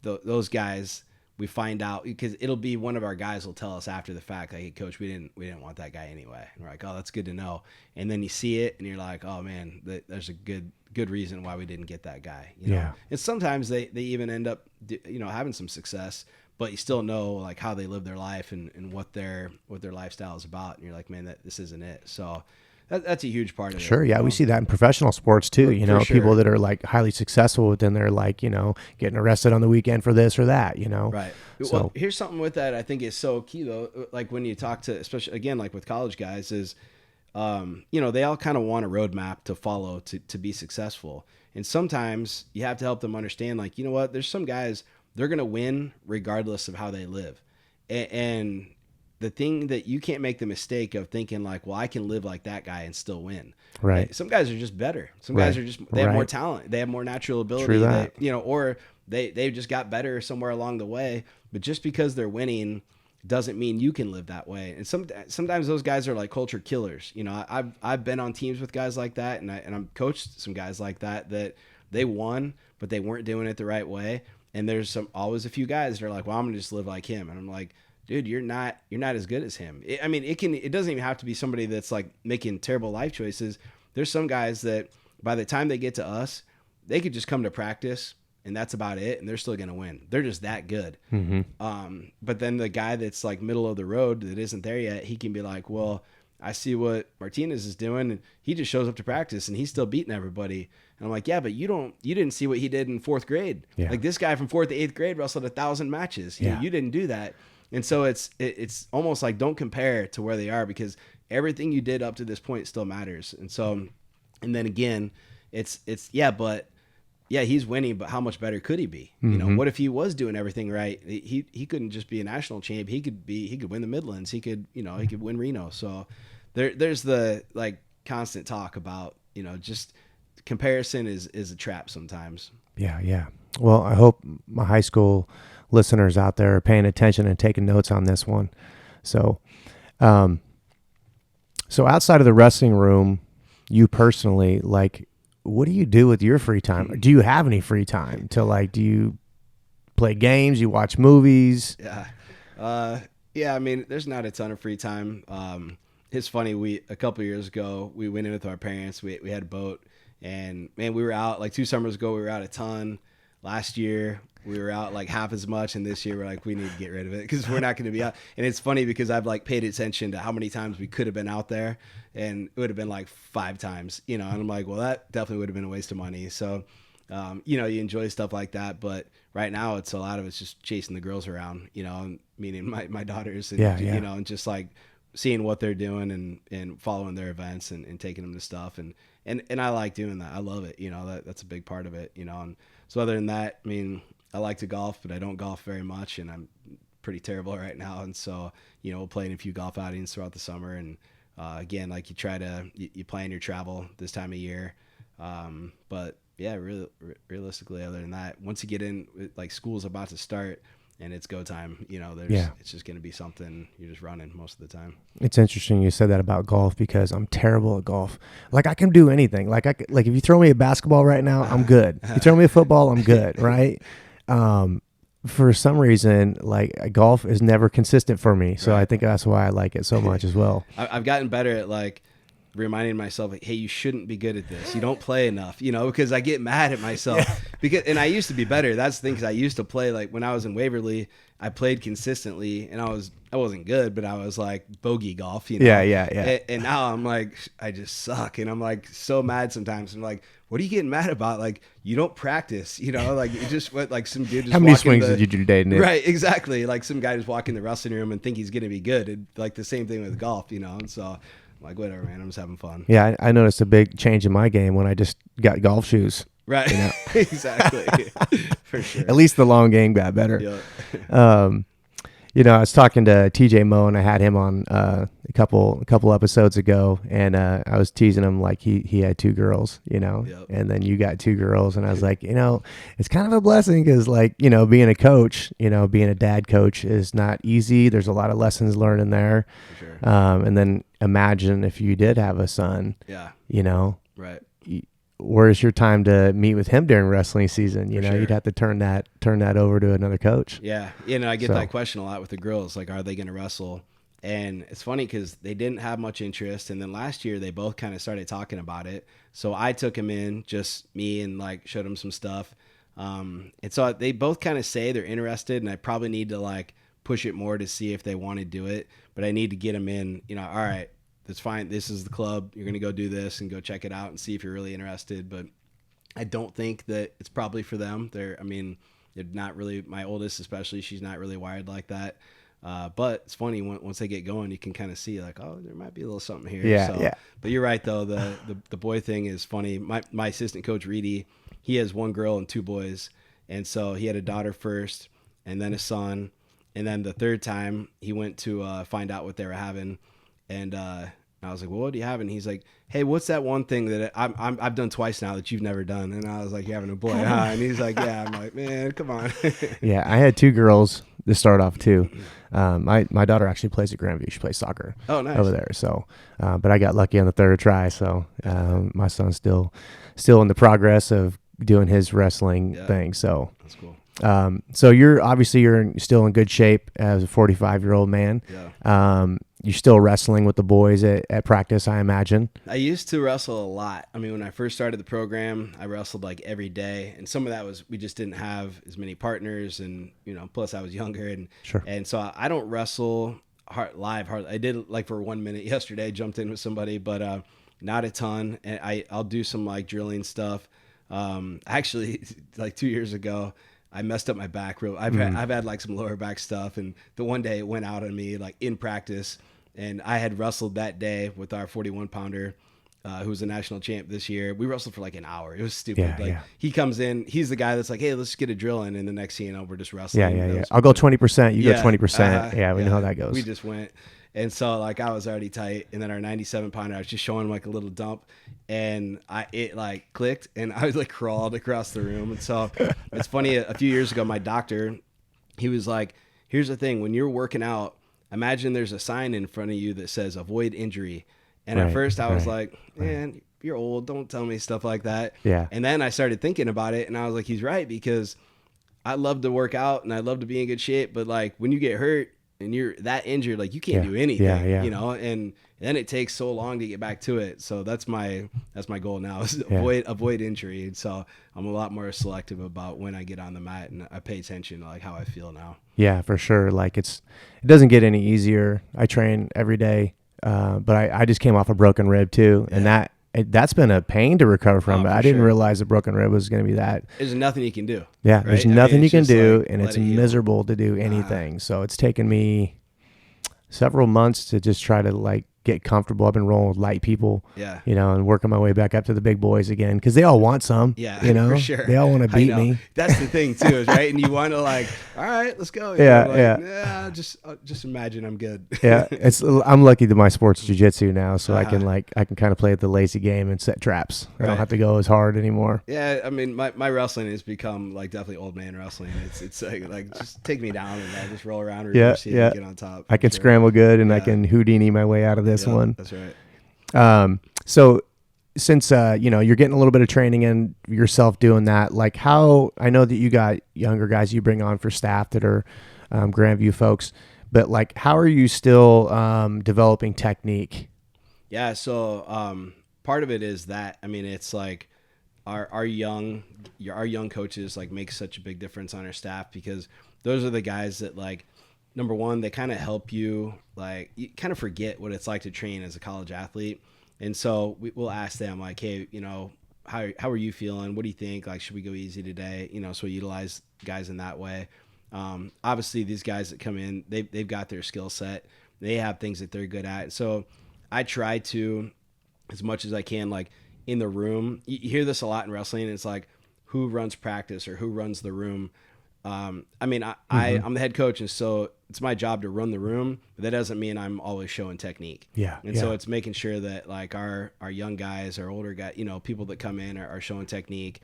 those guys, we find out, because it'll be one of our guys will tell us after the fact, like, hey, coach, we didn't want that guy anyway. And we're like, oh, that's good to know. And then you see it and you're like, oh man, there's a good reason why we didn't get that guy. You know? And sometimes they even end up, having some success, but you still know like how they live their life and what their lifestyle is about. And you're like, man, this isn't it. So that's a huge part of it. Sure. Yeah. We see that in professional sports too. People that are like highly successful, but then they're like, getting arrested on the weekend for this or that, Right. So well, here's something with that I think is so key though. Like when you talk to, especially again, like with college guys is, they all kind of want a roadmap to follow to be successful. And sometimes you have to help them understand, like, you know what, there's some guys, they're going to win regardless of how they live. And the thing that you can't make the mistake of thinking like, well, I can live like that guy and still win. Right. Some guys are just better. Some guys are they have more talent. They have more natural ability. Or they just got better somewhere along the way. But just because they're winning doesn't mean you can live that way. And sometimes those guys are like culture killers. I've been on teams with guys like that, and I've coached some guys like that they won, but they weren't doing it the right way. And there's always a few guys that are like, well, I'm gonna just live like him. And I'm like, dude, you're not as good as him. It doesn't even have to be somebody that's like making terrible life choices. There's some guys that by the time they get to us, they could just come to practice and that's about it, and they're still going to win. They're just that good. But then the guy that's like middle of the road that isn't there yet, he can be like, well, I see what Martinez is doing, and he just shows up to practice and he's still beating everybody. And I'm like, yeah, but you didn't see what he did in fourth grade. Yeah. Like this guy from 4th to 8th grade wrestled 1,000 matches. You didn't do that. And so it's almost like don't compare to where they are, because everything you did up to this point still matters. And so, and then again, it's he's winning, but how much better could he be? What if he was doing everything right? He couldn't just be a national champ. He could win the Midlands. He could win Reno. So there's the like constant talk about, just comparison is a trap sometimes. Yeah. Well, I hope my high school listeners out there are paying attention and taking notes on this one. So, so outside of the wrestling room, you personally, like, what do you do with your free time? Do you have any free time do you play games? You watch movies? Yeah. There's not a ton of free time. It's funny. A couple of years ago, we went in with our parents. We had a boat, and man, we were out like 2 summers ago. We were out a ton. Last year, we were out like half as much, and this year we're like, we need to get rid of it because we're not going to be out. And it's funny because I've like paid attention to how many times we could have been out there, and it would have been like 5 times, and I'm like, well, that definitely would have been a waste of money. So, you enjoy stuff like that, but right now a lot of it's just chasing the girls around, meaning my daughters, and and just like seeing what they're doing and following their events and taking them to stuff. And I like doing that. I love it. That's a big part of it, and so other than that, I like to golf, but I don't golf very much, and I'm pretty terrible right now. And so, we'll play in a few golf outings throughout the summer. And again, like you plan your travel this time of year. But yeah, realistically, other than that, once you get in, like school's about to start and it's go time, it's just going to be something you're just running most of the time. It's interesting you said that about golf, because I'm terrible at golf. Like I can do anything. Like if you throw me a basketball right now, I'm good. You throw me a football, I'm good. Right. For some reason, like golf is never consistent for me. So I think that's why I like it so much as well. I've gotten better at like reminding myself, like, hey, you shouldn't be good at this. You don't play enough, because I get mad at myself and I used to be better. That's the thing. Cause I used to play, like when I was in Waverly, I played consistently and I wasn't good, but I was like bogey golf, Yeah. And now I'm like, I just suck. And I'm like so mad sometimes. I'm like, what are you getting mad about? Like, you don't practice, like you just went like some dude just how many swings did you do today, Nick? Right, exactly. Like some guy just walk in the wrestling room and think he's going to be good. And like the same thing with golf, and so I'm like, whatever, man, I'm just having fun. Yeah, I noticed a big change in my game when I just got golf shoes. Right, Exactly. For sure. At least the long game got better. Yeah. I was talking to TJ Moe, and I had him on a couple episodes ago, and I was teasing him like he had two girls, Yep. and then you got two girls, and I was like, it's kind of a blessing because like being a coach, being a dad coach is not easy. There's a lot of lessons learned in there, For sure. and then imagine if you did have a son, Yeah. Right. where's your time to meet with him during wrestling season? For sure. You'd have to turn that over to another coach. Yeah. I get So- that question a lot with the girls. Like, are they going to wrestle? And it's funny because they didn't have much interest. And then last year, they both kind of started talking about it. So I took them in, just me, and like showed them some stuff. And so they both kind of say they're interested. And I probably need to like push it more to see if they want to do it. But I need to get them in, all right, that's fine. This is the club. You're going to go do this and go check it out and see if you're really interested. But I don't think that it's probably for them. They're not really, my oldest especially, she's not really wired like that. But it's funny, once they get going, you can kind of see like, oh, there might be a little something here. Yeah. But you're right, though. The boy thing is funny. My assistant coach, Reedy, he has one girl and two boys. And so he had a daughter first and then a son. And then the third time he went to find out what they were having. And I was like, well, what do you have? And he's like, hey, what's that one thing that I've done twice now that you've never done? And I was like, you're having a boy, huh? And he's like, yeah. I'm like, man, come on. Yeah, I had two girls to start off too. My daughter actually plays at Grandview. She plays soccer over there. So, but I got lucky on the third try. So my son's still in the progress of doing his wrestling thing. So That's cool. So you're still in good shape as a 45-year-old man. Yeah. You're still wrestling with the boys at practice, I imagine. I used to wrestle a lot. I mean, when I first started the program, I wrestled like every day, and some of that was we just didn't have as many partners, and plus I was younger, and Sure. and so I don't wrestle live. I did like for 1 minute yesterday, jumped in with somebody, but not a ton. And I'll do some like drilling stuff. Actually, like 2 years ago, I messed up my back real. I've had like some lower back stuff, and the one day it went out on me like in practice, and I had wrestled that day with our 41 pounder, who was a national champ this year. We wrestled for like an hour. It was stupid. He comes in, he's the guy that's like, hey, let's get a drill in, and the next thing you know, we're just wrestling. Yeah. I'll go 20%. You go 20%. We know how that goes. We just went. And so like I was already tight, and then our 97 pounder, I was just showing him like a little dump, and it like clicked, and I was like crawled across the room. And so it's funny, a few years ago, my doctor, he was like, here's the thing, when you're working out, imagine there's a sign in front of you that says avoid injury. And at first I was like, man, you're old, don't tell me stuff like that. Yeah. And then I started thinking about it, and I was like, he's right, because I love to work out and I love to be in good shape, but like when you get hurt and you're that injured, like you can't do anything, and then it takes so long to get back to it. So that's my goal now, is avoid injury. And so I'm a lot more selective about when I get on the mat, and I pay attention to like how I feel now. Yeah, for sure. Like it doesn't get any easier. I train every day, but I just came off a broken rib too, and that's been a pain to recover from. But I didn't realize a broken rib was going to be that. There's nothing you can do. Yeah, right? there's nothing you can do, like, and it's miserable to do anything. So it's taken me several months to just try to like get comfortable. I've been rolling with light people, and working my way back up to the big boys again, because they all want some, for sure. They all want to beat me. That's the thing too, is right. And you want to like, all right, let's go. Just imagine I'm good. I'm lucky that my sport's jiu-jitsu now, so I can kind of play the lazy game and set traps. I don't have to go as hard anymore. Yeah, I mean, my wrestling has become like definitely old man wrestling. It's like just take me down, and I just roll around, reverse and get on top. I can scramble good, and I can Houdini my way out of this one. That's right. So since you're getting a little bit of training in yourself doing that, like how, I know that you got younger guys you bring on for staff that are Grandview folks, but like how are you still developing technique? Yeah, so part of it is that, I mean, it's like our young coaches like make such a big difference on our staff, because those are the guys that like, number one, they kind of help you, like you kind of forget what it's like to train as a college athlete. And so we'll ask them like, hey, how are you feeling? What do you think? Like, should we go easy today? So we utilize guys in that way. Obviously these guys that come in, they've got their skill set. They have things that they're good at. So I try to, as much as I can, like in the room, you hear this a lot in wrestling. It's like, who runs practice or who runs the room? I mean, I'm the head coach, and so it's my job to run the room, but that doesn't mean I'm always showing technique. Yeah. And so it's making sure that like our young guys, our older guys, people that come in are showing technique.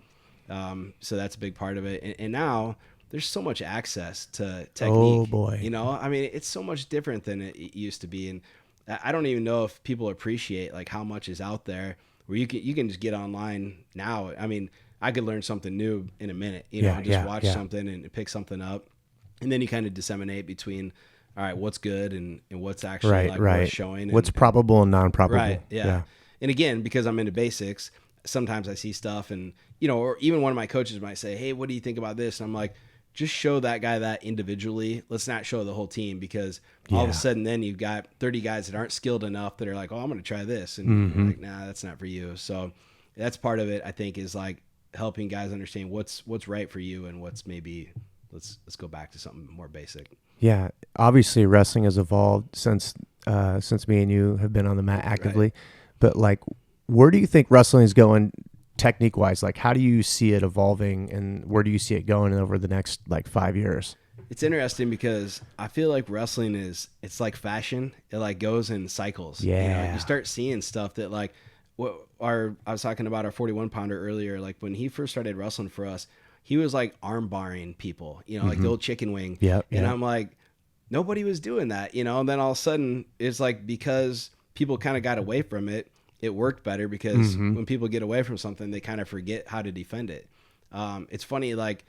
So that's a big part of it. And now there's so much access to technique. Oh boy. I mean, it's so much different than it used to be. And I don't even know if people appreciate like how much is out there where you can just get online now. I mean, I could learn something new in a minute, watch something and pick something up. And then you kind of disseminate between, all right, what's good and what's actually worth showing. What's probable and non-probable. Right. Yeah. And again, because I'm into basics, sometimes I see stuff and, or even one of my coaches might say, hey, what do you think about this? And I'm like, just show that guy that individually. Let's not show the whole team, because all of a sudden then you've got 30 guys that aren't skilled enough that are like, oh, I'm going to try this. And you're like, nah, that's not for you. So that's part of it, I think, is like helping guys understand what's right for you and what's maybe let's go back to something more basic. Yeah. Obviously wrestling has evolved since me and you have been on the mat actively, but like, where do you think wrestling is going technique wise? Like, how do you see it evolving and where do you see it going over the next like 5 years? It's interesting because I feel like wrestling it's like fashion. It like goes in cycles. Yeah. You start seeing stuff that like I was talking about our 41 pounder earlier. Like when he first started wrestling for us, he was like arm barring people, like the old chicken wing. And I'm like, nobody was doing that, and then all of a sudden it's like, because people kind of got away from it, it worked better, because when people get away from something, they kind of forget how to defend it. It's funny, like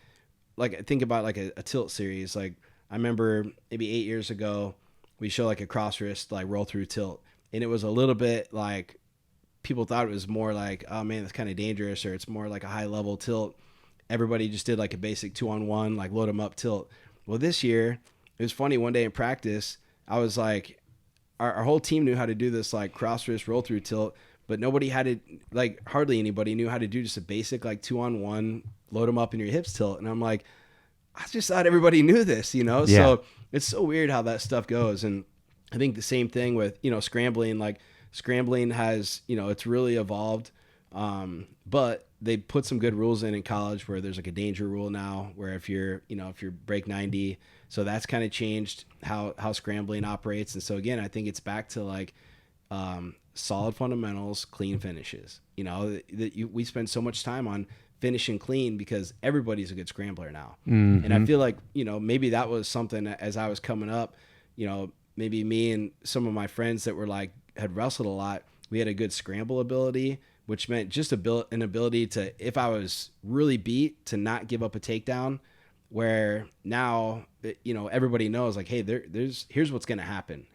think about like a tilt series. Like I remember maybe 8 years ago, we showed like a cross wrist, like roll through tilt. And it was a little bit like, people thought it was more like, oh man, that's kind of dangerous, or it's more like a high level tilt. Everybody just did like a basic 2-on-1, like load them up tilt. Well, this year, it was funny. One day in practice, I was like, our whole team knew how to do this like cross wrist roll through tilt, but nobody had it, like hardly anybody knew how to do just a basic like 2-on-1, load them up in your hips tilt. And I'm like, I just thought everybody knew this, So it's so weird how that stuff goes. And I think the same thing with, scrambling. Like scrambling has, it's really evolved. But they put some good rules in college, where there's like a danger rule now, where if you're break 90, so that's kind of changed how scrambling operates. And so again, I think it's back to like, solid fundamentals, clean finishes, we spend so much time on finishing clean because everybody's a good scrambler now. And I feel like, maybe that was something as I was coming up, maybe me and some of my friends that were like, had wrestled a lot, we had a good scramble ability, which meant just an ability to, if I was really beat, to not give up a takedown, where now, everybody knows like, hey, here's what's going to happen.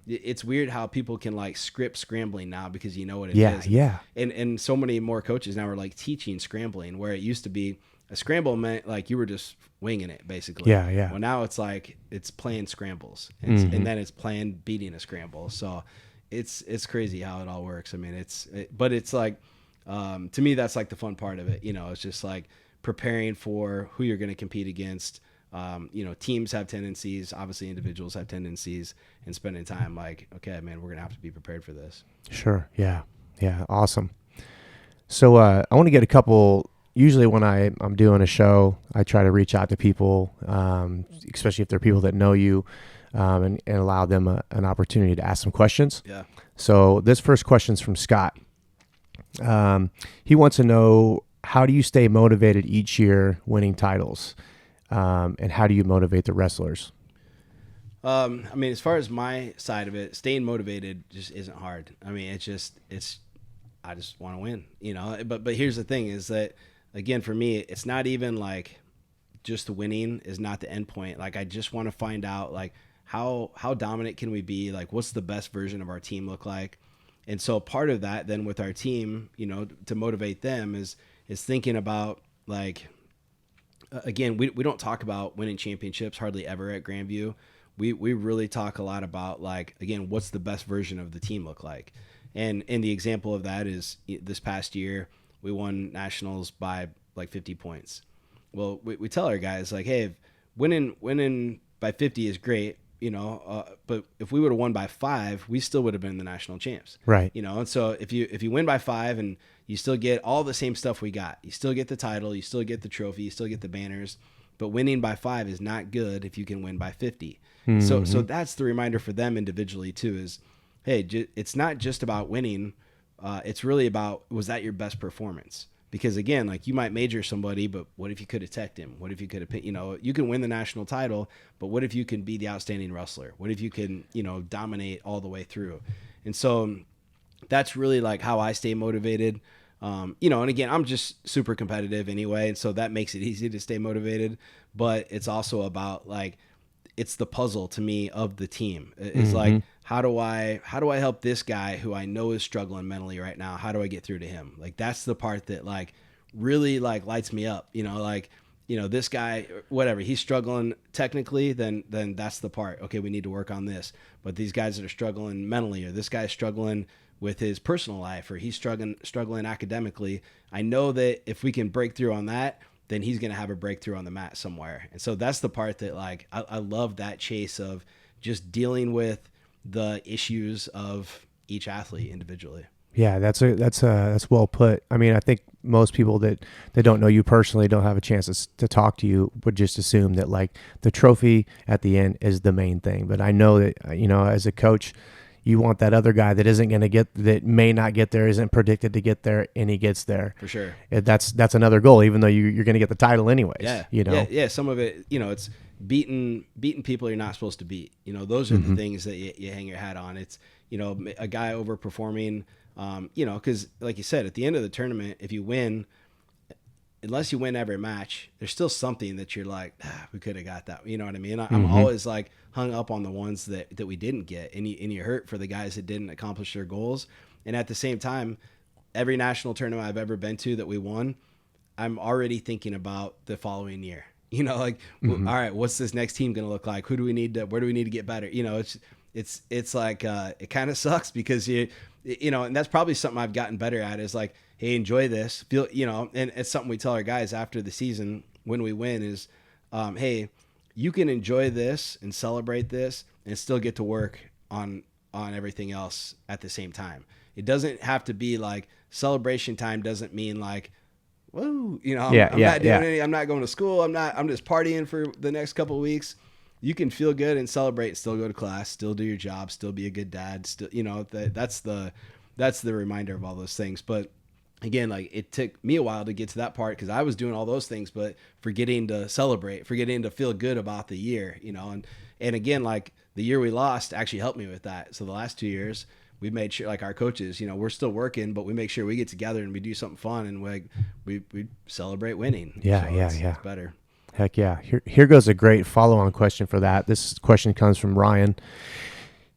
It's weird how people can like script scrambling now, because what it is. Yeah. And so many more coaches now are like teaching scrambling, where it used to be a scramble meant like you were just winging it basically. Yeah. Well, now it's like, it's playing scrambles and then it's playing beating a scramble. So it's crazy how it all works. I mean, but it's like, to me, that's like the fun part of it. It's just like preparing for who you're going to compete against. Teams have tendencies, obviously individuals have tendencies, and spending time like, okay, man, we're going to have to be prepared for this. Sure. Yeah. Awesome. So, I want to get a couple, usually when I'm doing a show, I try to reach out to people, especially if they're people that know you, and allow them an opportunity to ask some questions. Yeah. So this first question's from Scott. He wants to know, how do you stay motivated each year winning titles? And how do you motivate the wrestlers? I mean, as far as my side of it, staying motivated just isn't hard. I mean, I just want to win, but here's the thing is that, again, for me, it's not even like just the winning is not the end point. Like, I just want to find out like, how dominant can we be? Like, what's the best version of our team look like? And so part of that then with our team, to motivate them is thinking about like, again, we don't talk about winning championships hardly ever at Grandview. We really talk a lot about like, again, what's the best version of the team look like? And the example of that is this past year, we won nationals by like 50 points. Well, we tell our guys like, hey, winning by 50 is great. But if we would have won by 5, we still would have been the national champs. Right. And so if you win by 5 and you still get all the same stuff we got, you still get the title, you still get the trophy, you still get the banners, but winning by 5 is not good if you can win by 50. Mm-hmm. So that's the reminder for them individually too, is, hey, it's not just about winning. It's really about, was that your best performance? Because again, like, you might major somebody, but what if you could have teched him? What if you could have, you can win the national title, but what if you can be the outstanding wrestler? What if you can, dominate all the way through? And so that's really like how I stay motivated. And again, I'm just super competitive anyway. And so that makes it easy to stay motivated, but it's also about, like, it's the puzzle to me of the team. It's like, how do I help this guy who I know is struggling mentally right now? How do I get through to him? Like, that's the part that, like, really, like, lights me up, this guy, whatever, he's struggling technically, then that's the part. Okay, we need to work on this. But these guys that are struggling mentally, or this guy's struggling with his personal life, or he's struggling academically, I know that if we can break through on that, then he's going to have a breakthrough on the mat somewhere. And so that's the part that, like, I love that chase of just dealing with the issues of each athlete individually. Yeah, that's well put. I mean, I think most people that don't know you personally, don't have a chance to talk to you, would just assume that, like, the trophy at the end is the main thing. But I know that, as a coach, you want that other guy that may not get there, isn't predicted to get there, and he gets there. For sure. That's another goal, even though you're going to get the title anyways. Yeah. Yeah. Some of it, it's beating people you're not supposed to beat. Those are the things that you hang your hat on. It's, a guy overperforming, because like you said, at the end of the tournament, if you win, unless you win every match, there's still something that you're like, we could have got that. You know what I mean? I'm always, like, hung up on the ones that we didn't get, and you hurt for the guys that didn't accomplish their goals. And at the same time, every national tournament I've ever been to that we won, I'm already thinking about the following year. All right, what's this next team going to look like? Where do we need to get better? It's like, it kind of sucks because and that's probably something I've gotten better at, is like, hey, enjoy this, feel, and it's something we tell our guys after the season when we win is, hey, you can enjoy this and celebrate this and still get to work on everything else at the same time. It doesn't have to be like, celebration time doesn't mean like, whoa, I'm not doing any, I'm not going to school. I'm just partying for the next couple of weeks. You can feel good and celebrate, still go to class, still do your job, still be a good dad. Still, that's the reminder of all those things. But again, like, it took me a while to get to that part, because I was doing all those things, but forgetting to celebrate, forgetting to feel good about the year, and again, like, the year we lost actually helped me with that. So the last 2 years, we made sure, like, our coaches, we're still working, but we make sure we get together and we do something fun, and we celebrate winning. Yeah. It's better. Heck yeah. Here goes a great follow-on question for that. This question comes from Ryan.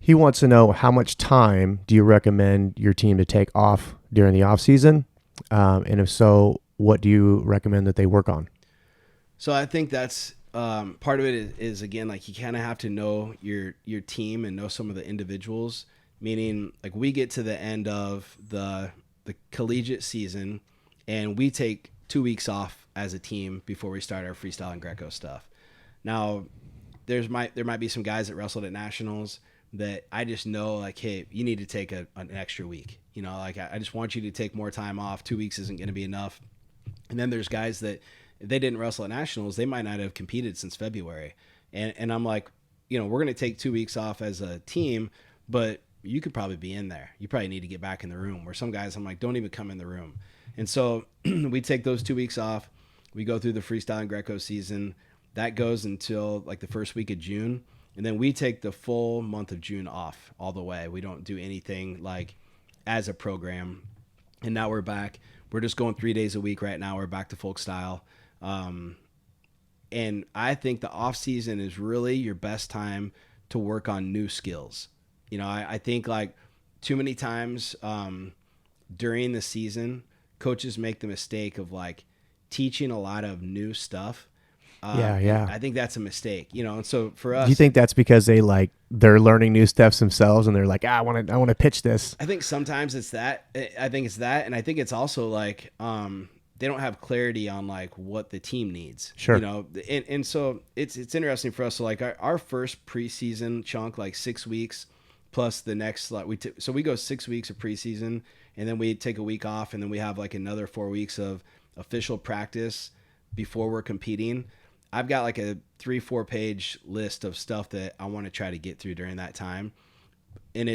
He wants to know, how much time do you recommend your team to take off during the off season? And if so, what do you recommend that they work on? So I think that's part of it is again, like, you kind of have to know your team and know some of the individuals, meaning, like, we get to the end of the collegiate season and we take 2 weeks off as a team before we start our freestyle and Greco stuff. Now, there might be some guys that wrestled at nationals that I just know, like, hey, you need to take an extra week. Like, I just want you to take more time off. 2 weeks isn't going to be enough. And then there's guys that, if they didn't wrestle at nationals, they might not have competed since February. And I'm like, we're going to take 2 weeks off as a team, but you could probably be in there. You probably need to get back in the room. Where some guys, I'm like, don't even come in the room. And so we take those 2 weeks off. We go through the freestyle and Greco season. That goes until, like, the first week of June. And then we take the full month of June off all the way. We don't do anything, like, as a program. And now we're back. We're just going 3 days a week right now. We're back to folk style. And I think the off season is really your best time to work on new skills. I think, like, too many times during the season, coaches make the mistake of, like, teaching a lot of new stuff. Yeah. I think that's a mistake, and so for us, do you think that's because they're learning new steps themselves and they're like, I want to pitch this? I think sometimes it's that. I think it's that. And I think it's also like, they don't have clarity on, like, what the team needs. Sure. And so it's interesting for us. So, like, our first preseason chunk, like 6 weeks plus the next, like, so we go 6 weeks of preseason, and then we take a week off, and then we have, like, another 4 weeks of official practice before we're competing. I've got like a 3-4 page list of stuff that I want to try to get through during that time. And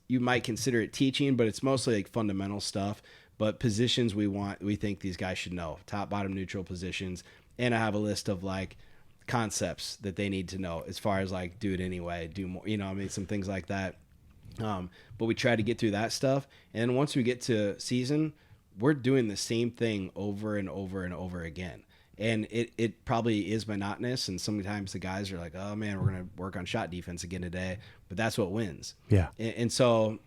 you might consider it teaching, but it's mostly like fundamental stuff. But positions we think these guys should know, top, bottom, neutral positions. And I have a list of like concepts that they need to know as far as like do it anyway, do more, some things like that. But we try to get through that stuff. And then once we get to season, we're doing the same thing over and over and over again. And it probably is monotonous. And sometimes the guys are like, oh man, we're going to work on shot defense again today, but that's what wins. Yeah. And so,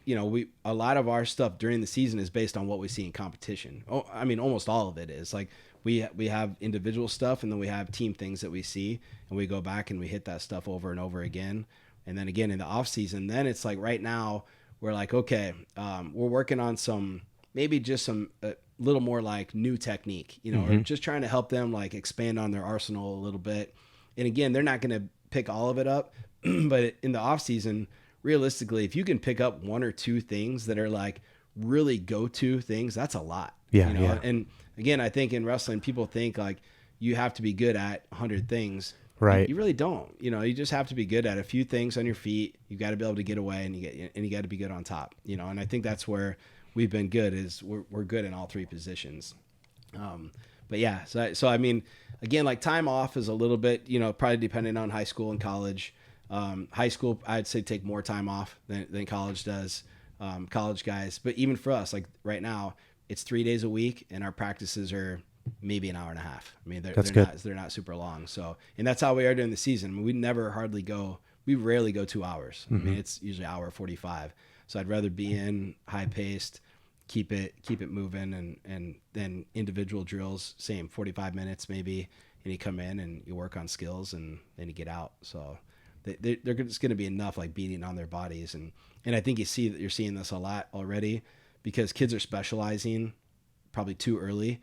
a lot of our stuff during the season is based on what we see in competition. I mean, almost all of it is like, we have individual stuff, and then we have team things that we see, and we go back and we hit that stuff over and over again. And then again in the off season, then it's like right now we're like, okay, we're working on maybe just some little more like new technique, or just trying to help them like expand on their arsenal a little bit. And again, they're not going to pick all of it up, but in the off season, realistically, if you can pick up 1 or 2 things that are like really go-to things, that's a lot. Yeah. And again, I think in wrestling, people think like you have to be good at 100 things. Right. You really don't. You just have to be good at a few things on your feet. You got to be able to get away, and you got to be good on top. And I think that's where we've been good is we're good in all 3 positions. But yeah, so I mean, again, like time off is a little bit, probably depending on high school and college. High school, I'd say take more time off than college does. College guys, but even for us, like right now, it's 3 days a week, and our practices are maybe an hour and a half. I mean, they're not super long. So, and that's how we are during the season. I mean, we rarely go 2 hours. I mean, it's usually hour 45. So I'd rather be in high paced, keep it moving, and then individual drills, same 45 minutes maybe, and you come in and you work on skills, and then you get out. So they're just going to be enough like beating on their bodies. And I think you're seeing this a lot already because kids are specializing probably too early.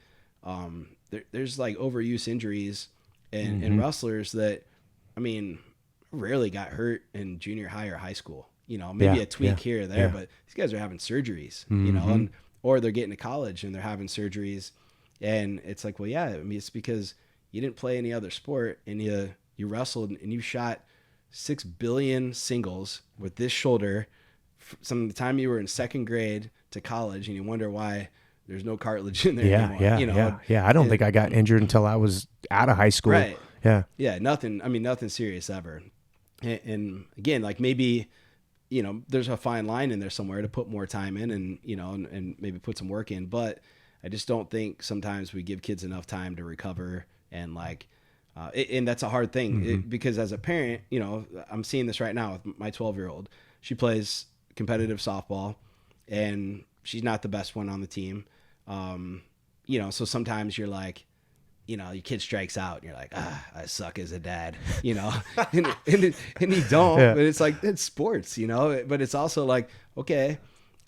There's like overuse injuries and wrestlers that, I mean, rarely got hurt in junior high or high school, maybe a tweak here or there, but these guys are having surgeries, or they're getting to college and they're having surgeries. And it's like, well, yeah, I mean, it's because you didn't play any other sport, and you wrestled and you shot 6 billion singles with this shoulder from the time you were in 2nd grade to college, and you wonder why there's no cartilage in there anymore. Yeah. I don't think I got injured until I was out of high school. Right. Yeah. Nothing serious ever. And again, like maybe, there's a fine line in there somewhere to put more time in and maybe put some work in. But I just don't think sometimes we give kids enough time to recover, and like, and that's a hard thing because as a parent, I'm seeing this right now with my 12-year-old. She plays competitive softball, and she's not the best one on the team. So sometimes you're like, your kid strikes out and you're like, I suck as a dad, and you don't, but it's like, it's sports, but it's also like, okay.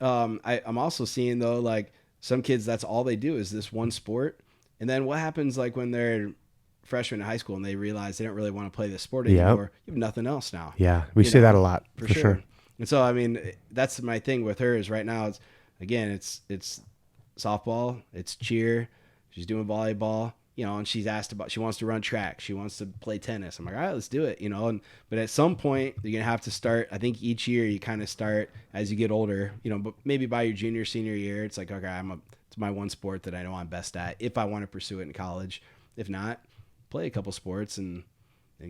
I'm also seeing though, like some kids, that's all they do is this one sport. And then what happens like when they're freshmen in high school and they realize they don't really want to play this sport anymore? You have nothing else now. Yeah. We see that a lot for sure. And so, I mean, that's my thing with her is right now it's softball, it's cheer. She's doing volleyball, and she's asked she wants to run track. She wants to play tennis. I'm like, all right, let's do it, but at some point you're going to have to start. I think each year you kind of start as you get older, but maybe by your junior, senior year, it's like, okay, it's my one sport that I know I'm best at if I want to pursue it in college. If not, play a couple sports and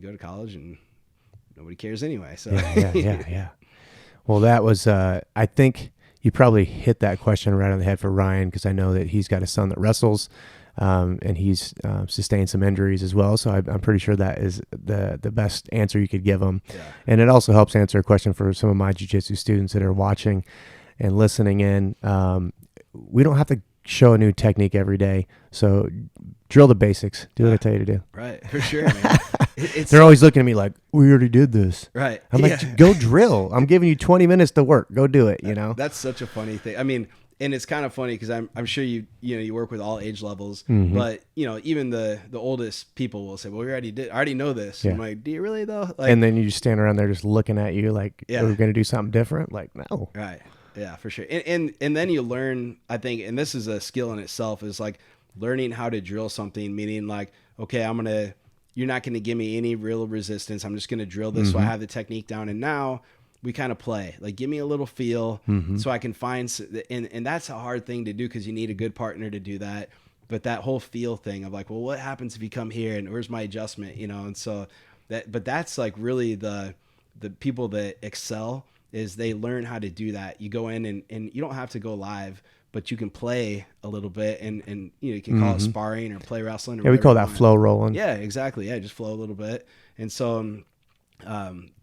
go to college, and nobody cares anyway. So yeah. Well, that was, I think you probably hit that question right on the head for Ryan, because I know that he's got a son that wrestles, and he's sustained some injuries as well. So I'm pretty sure that is the best answer you could give him. Yeah. And it also helps answer a question for some of my jiu-jitsu students that are watching and listening in. We don't have to show a new technique every day. So drill the basics. Do what I tell you to do. Right. For sure, man. They're always looking at me like, we already did this. Right. I'm like, go drill. I'm giving you 20 minutes to work. Go do it, That's such a funny thing. I mean, and it's kind of funny because I'm sure you work with all age levels, but even the oldest people will say, well, I already know this. Yeah. I'm like, do you really though? Like, and then you just stand around there just looking at you like, are we going to do something different? Like, no. Right. Yeah, for sure. And then you learn, I think, and this is a skill in itself, is like learning how to drill something, meaning like, okay, I'm going to you're not going to give me any real resistance. I'm just going to drill this so I have the technique down. And now we kind of play. Like, give me a little feel so I can find – and that's a hard thing to do because you need a good partner to do that. But that whole feel thing of like, well, what happens if you come here and where's my adjustment, you know? And so that's like really the people that excel is they learn how to do that. You go in and you don't have to go live, but you can play a little bit and you know, you can call it sparring or play wrestling. Or we call that flow rolling. Yeah, exactly. Yeah, just flow a little bit. And so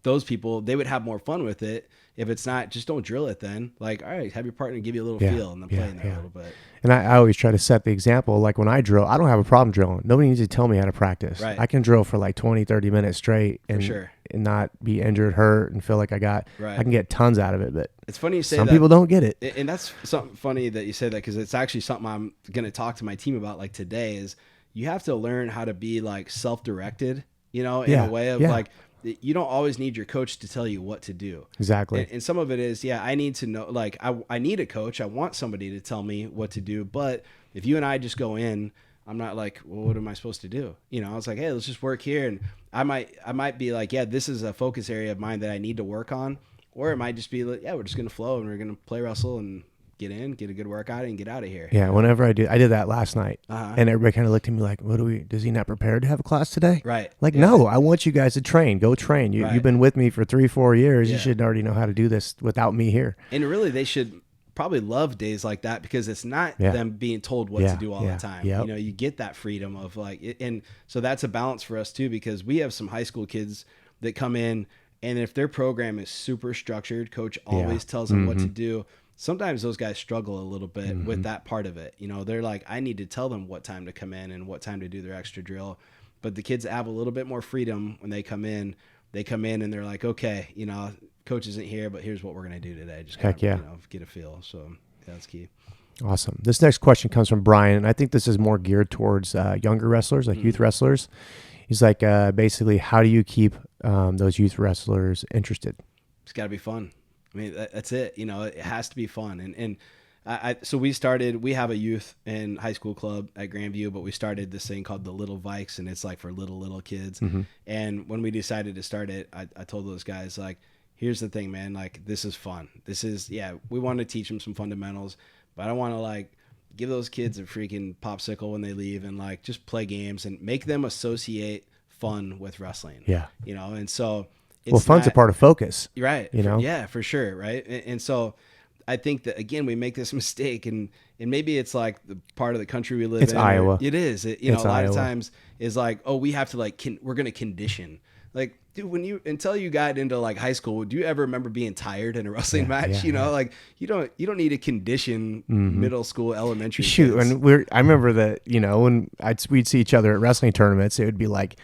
those people, they would have more fun with it. If it's not, just don't drill it then. Like, all right, have your partner give you a little feel and then play in there a little bit. And I always try to set the example. Like when I drill, I don't have a problem drilling. Nobody needs to tell me how to practice. Right. I can drill for like 20, 30 minutes straight and not be injured, hurt, and feel like I can get tons out of it. But it's funny you say some that. people don't get it. And that's something funny that you say that because it's actually something I'm going to talk to my team about like today is you have to learn how to be like self-directed, you know, in a way of like, you don't always need your coach to tell you what to do. Exactly. And some of it is, I need to know, like, I need a coach. I want somebody to tell me what to do. But if you and I just go in, I'm not like, well, what am I supposed to do? You know, I was like, hey, let's just work here. And I might be like, yeah, this is a focus area of mine that I need to work on. Or it might just be like, yeah, we're just going to flow and we're going to play wrestle and get in, get a good workout and get out of here. Yeah. Whenever I did that last night and everybody kind of looked at me like, does he not prepared to have a class today? Right. Like, no, I want you guys to train, go train. You've been with me for 3-4 years. You should already know how to do this without me here. And really they should probably love days like that because it's not them being told what to do all the time. Yep. You know, you get that freedom of like, and so that's a balance for us too, because we have some high school kids that come in and if their program is super structured, coach always tells them what to do. Sometimes those guys struggle a little bit with that part of it. You know, they're like, I need to tell them what time to come in and what time to do their extra drill. But the kids have a little bit more freedom when they come in and they're like, okay, you know, coach isn't here, but here's what we're going to do today. Just kind of, you know, get a feel. So that's key. Awesome. This next question comes from Brian. And I think this is more geared towards younger wrestlers, like youth wrestlers. He's like, basically, how do you keep those youth wrestlers interested? It's got to be fun. I mean, that's it. You know, it has to be fun. So we have a youth and high school club at Grandview, but we started this thing called the Little Vikes, and it's like for little kids. And when we decided to start it, I told those guys, like, here's the thing, man, like, this is fun. We want to teach them some fundamentals, but I don't want to like give those kids a freaking popsicle when they leave and like just play games and make them associate fun with wrestling. Yeah. You know, and so fun's a part of focus. Right. You know? Yeah, for sure. Right. And so I think that, again, we make this mistake and maybe it's like the part of the country we live in. It's Iowa. It is. A lot of times is like, oh, we have to like, we're going to condition. Like, dude, until you got into like high school, do you ever remember being tired in a wrestling match? Like you don't need to condition middle school, elementary. Shoot. Kids. And I remember that, you know, when we'd see each other at wrestling tournaments, it would be like,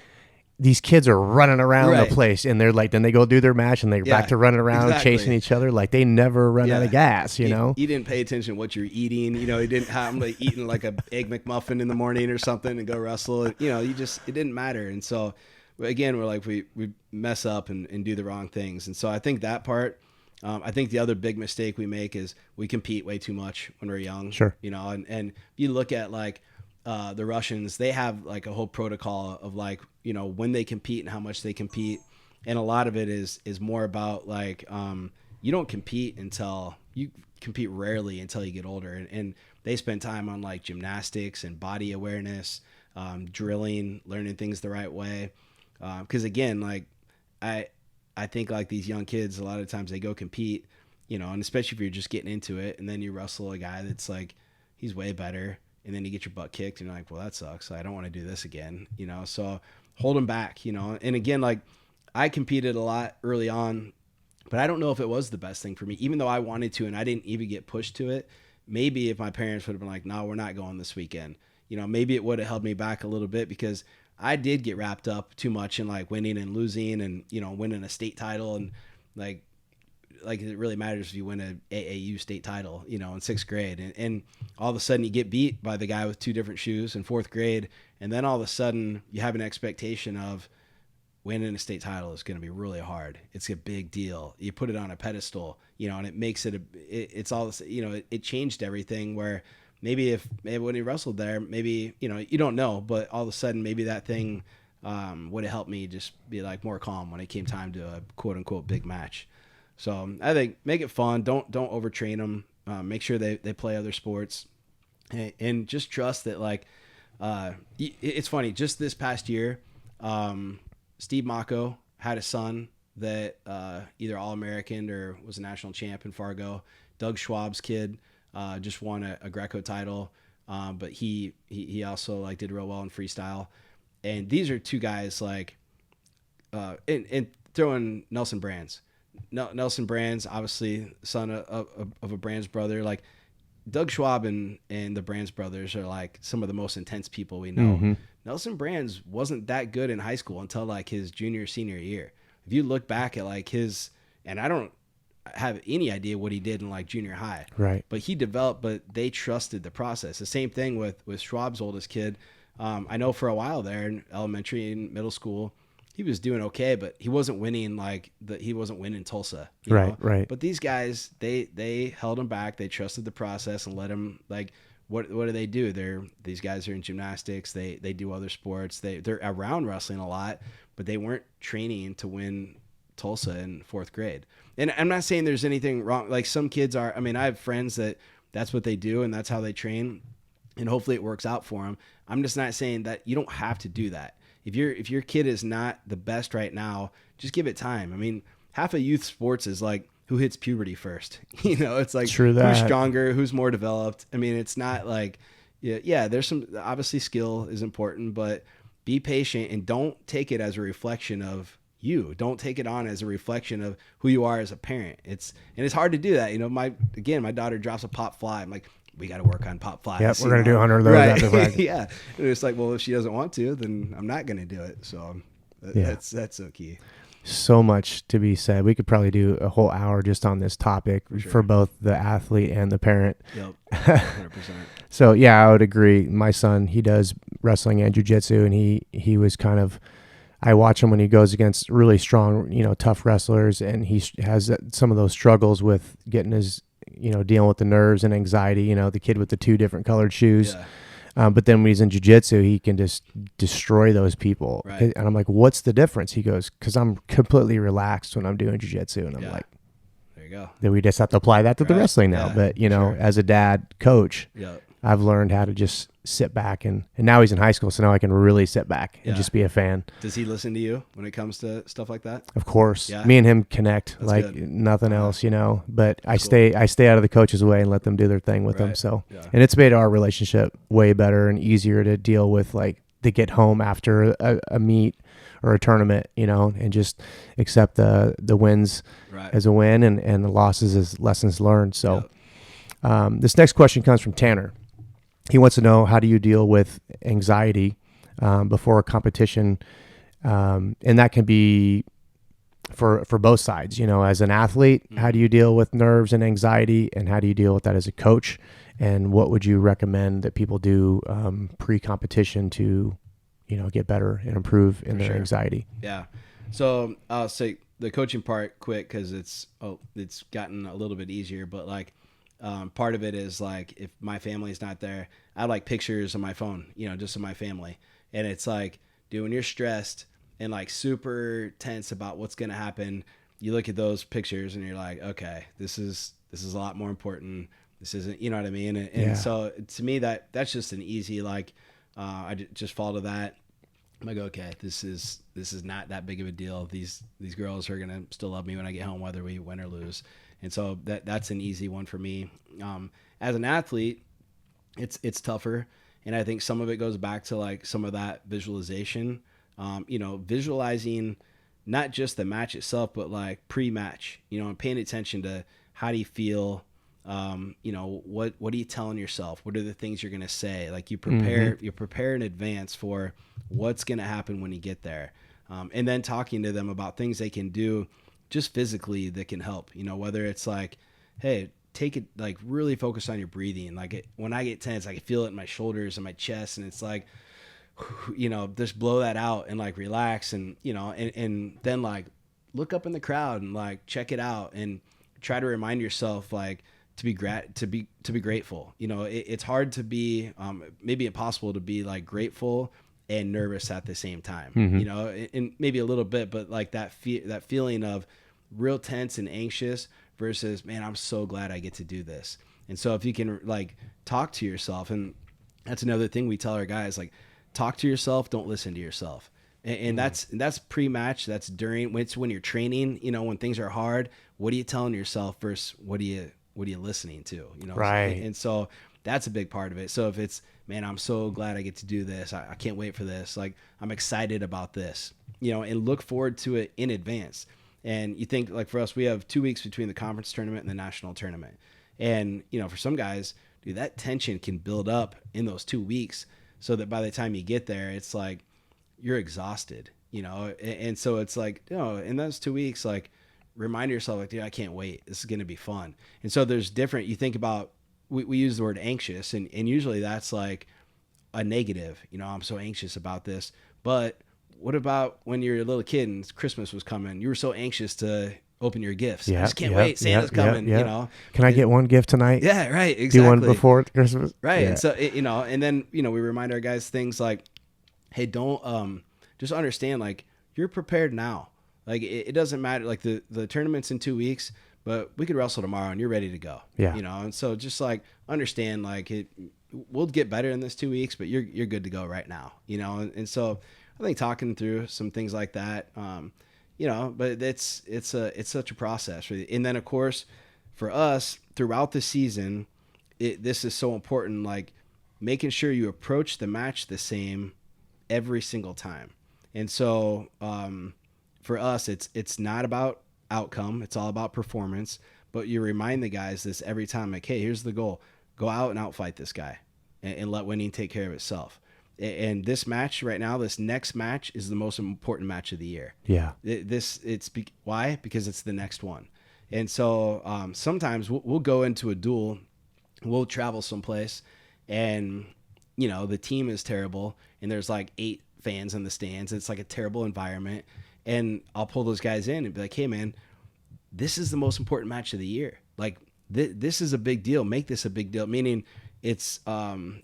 these kids are running around the place and they're like, then they go do their match and they're back to running around chasing each other. Like they never run out of gas, you know? You didn't pay attention to what you're eating. You know, you didn't have like eating like a egg McMuffin in the morning or something and go wrestle. You know, it didn't matter. And so again, we're like, we mess up and do the wrong things. And so I think that part, I think the other big mistake we make is we compete way too much when we're young. Sure. You know, and you look at like, the Russians, they have like a whole protocol of like, you know, when they compete and how much they compete. And a lot of it is more about like, you don't compete you compete rarely until you get older. And they spend time on like gymnastics and body awareness, drilling, learning things the right way. Cause again, like I think like these young kids, a lot of times they go compete, you know, and especially if you're just getting into it and then you wrestle a guy that's like, he's way better. And then you get your butt kicked and you're like, well, that sucks. I don't want to do this again, you know? So hold them back, you know? And again, like I competed a lot early on, but I don't know if it was the best thing for me, even though I wanted to, and I didn't even get pushed to it. Maybe if my parents would have been like, no, we're not going this weekend, you know, maybe it would have held me back a little bit because I did get wrapped up too much in like winning and losing and, you know, winning a state title. And like it really matters if you win a AAU state title, you know, in 6th grade. And all of a sudden you get beat by the guy with 2 different shoes in 4th grade. And then all of a sudden you have an expectation of winning a state title is going to be really hard. It's a big deal. You put it on a pedestal, you know, and it makes it, it's all, you know, it changed everything where maybe when he wrestled there, maybe, you know, you don't know, but all of a sudden maybe that thing would have helped me just be like more calm when it came time to a quote unquote big match. So I think make it fun. Don't overtrain them. Make sure they play other sports, and just trust that like it's funny. Just this past year, Steve Mocco had a son that either All-American or was a national champ in Fargo. Doug Schwab's kid just won a Greco title, but he also like did real well in freestyle. And these are two guys like, and throw in Nelson Brands. Nelson Brands, obviously son of a Brands brother. Like Doug Schwab and the Brands brothers are like some of the most intense people we know. Mm-hmm. Nelson Brands wasn't that good in high school until like his senior year. If you look back at like and I don't have any idea what he did in like junior high, right? But he developed, but they trusted the process. The same thing with Schwab's oldest kid. I know for a while there in elementary and middle school, he was doing okay, but he wasn't winning he wasn't winning Tulsa. You know? Right. But these guys, they held him back. They trusted the process and let him like, what do they do? These guys are in gymnastics. They do other sports. They're around wrestling a lot, but they weren't training to win Tulsa in 4th grade. And I'm not saying there's anything wrong. Like some kids are, I mean, I have friends that's what they do and that's how they train, and hopefully it works out for them. I'm just not saying that you don't have to do that. If your kid is not the best right now, just give it time. I mean, half of youth sports is like who hits puberty first. You know, it's like who's stronger, who's more developed. I mean, it's not like, yeah, there's some, obviously skill is important, but be patient and don't take it as a reflection of you. Don't take it on as a reflection of who you are as a parent. It's hard to do that. You know, my daughter drops a pop fly. I'm like, we got to work on pop flies. Yep, we're going to do 100 of those. Right. After practice. Yeah. And it's like, well, if she doesn't want to, then I'm not going to do it. So that's so key. So much to be said. We could probably do a whole hour just on this topic for both the athlete and the parent. Yep. 100%. So yeah, I would agree. My son, he does wrestling and jiu-jitsu, and he was kind of, I watch him when he goes against really strong, tough wrestlers, and he has some of those struggles with getting his, dealing with the nerves and anxiety, the kid with the 2 different colored shoes. Yeah. But then when he's in jiu-jitsu, he can just destroy those people. Right. And I'm like, what's the difference? He goes, because I'm completely relaxed when I'm doing jiu-jitsu. And I'm like, there you go. Then we just have to apply that to the wrestling now. But, as a dad coach, I've learned how to just sit back. And now he's in high school, so now I can really sit back and just be a fan. Does he listen to you when it comes to stuff like that? Of course. Yeah. Me and him connect. That's like good. Nothing else, But I stay out of the coach's way and let them do their thing with them. So, and it's made our relationship way better and easier to deal with, like, to get home after a meet or a tournament, and just accept the wins as a win and the losses as lessons learned. So this next question comes from Tanner. He wants to know, how do you deal with anxiety before a competition? And that can be for both sides. As an athlete, how do you deal with nerves and anxiety, and how do you deal with that as a coach? And what would you recommend that people do pre-competition to, get better and improve in their anxiety? Yeah. So I'll say the coaching part quick, because it's gotten a little bit easier, but like, part of it is like, if my family's not there, I have like pictures on my phone, just of my family. And it's like, dude, when you're stressed and like super tense about what's going to happen, you look at those pictures and you're like, okay, this is a lot more important. This isn't, you know what I mean? And so to me, that's just an easy, like, I just fall to that. I'm like, okay, this is not that big of a deal. These girls are going to still love me when I get home, whether we win or lose. And so that's an easy one for me. As an athlete, it's tougher. And I think some of it goes back to like some of that visualization, visualizing not just the match itself, but like pre-match, and paying attention to how do you feel, what are you telling yourself? What are the things you're going to say? Like you prepare in advance for what's going to happen when you get there. And then talking to them about things they can do just physically that can help, whether it's like, hey, take it, like really focus on your breathing. Like when I get tense, I can feel it in my shoulders and my chest. And it's like, just blow that out and like relax and, and then like look up in the crowd and like check it out and try to remind yourself like to be grateful. It's hard to be, maybe impossible to be like grateful and nervous at the same time, Mm-hmm. you know, and maybe a little bit, but like that feeling of real tense and anxious versus, man, I'm so glad I get to do this. And so if you can like talk to yourself, and that's another thing we tell our guys, like talk to yourself, don't listen to yourself. And that's pre-match, that's during, when you're training, you know, when things are hard, what are you telling yourself versus what are you listening to, you know? Right. And so that's a big part of it. So if it's, man, I'm so glad I get to do this. I can't wait for this. Like, I'm excited about this, you know, and look forward to it in advance. And you think, like, for us, we have 2 weeks between the conference tournament and the national tournament. And, you know, for some guys, dude, that tension can build up in those 2 weeks so that by the time you get there, it's like you're exhausted, you know? And so it's like, you know, in those 2 weeks, like, remind yourself, like, dude, I can't wait. This is going to be fun. And so there's different, you think about, we use the word anxious, and usually that's like a negative, you know, I'm so anxious about this. But what about when you're a little kid and Christmas was coming? You were so anxious to open your gifts. Yeah, I just can't wait. Santa's coming, you know. Can I get one gift tonight? Yeah, right, exactly. Do one before Christmas? Right, Yeah. and so, you know, and then, you know, we remind our guys things like, hey, don't, just understand, like, you're prepared now. Like, it doesn't matter, like, the tournament's in 2 weeks, but we could wrestle tomorrow and you're ready to go. Yeah. You know, and so just like understand, like, we'll get better in this 2 weeks, but you're good to go right now, you know? And so I think talking through some things like that, you know, but it's such a process. And then of course for us throughout the season, this is so important, like making sure you approach the match the same every single time. And so, for us, it's not about outcome. It's all about performance, but you remind the guys this every time, like, hey, here's the goal. Go out and outfight this guy and let winning take care of itself. And this match right now, this next match is the most important match of the year. Yeah. Why? Because it's the next one. And so sometimes we'll go into a duel, we'll travel someplace, and, you know, the team is terrible, and there's like 8 fans in the stands. It's like a terrible environment. And I'll pull those guys in and be like, hey, man, this is the most important match of the year. Like, this is a big deal. Make this a big deal, meaning it's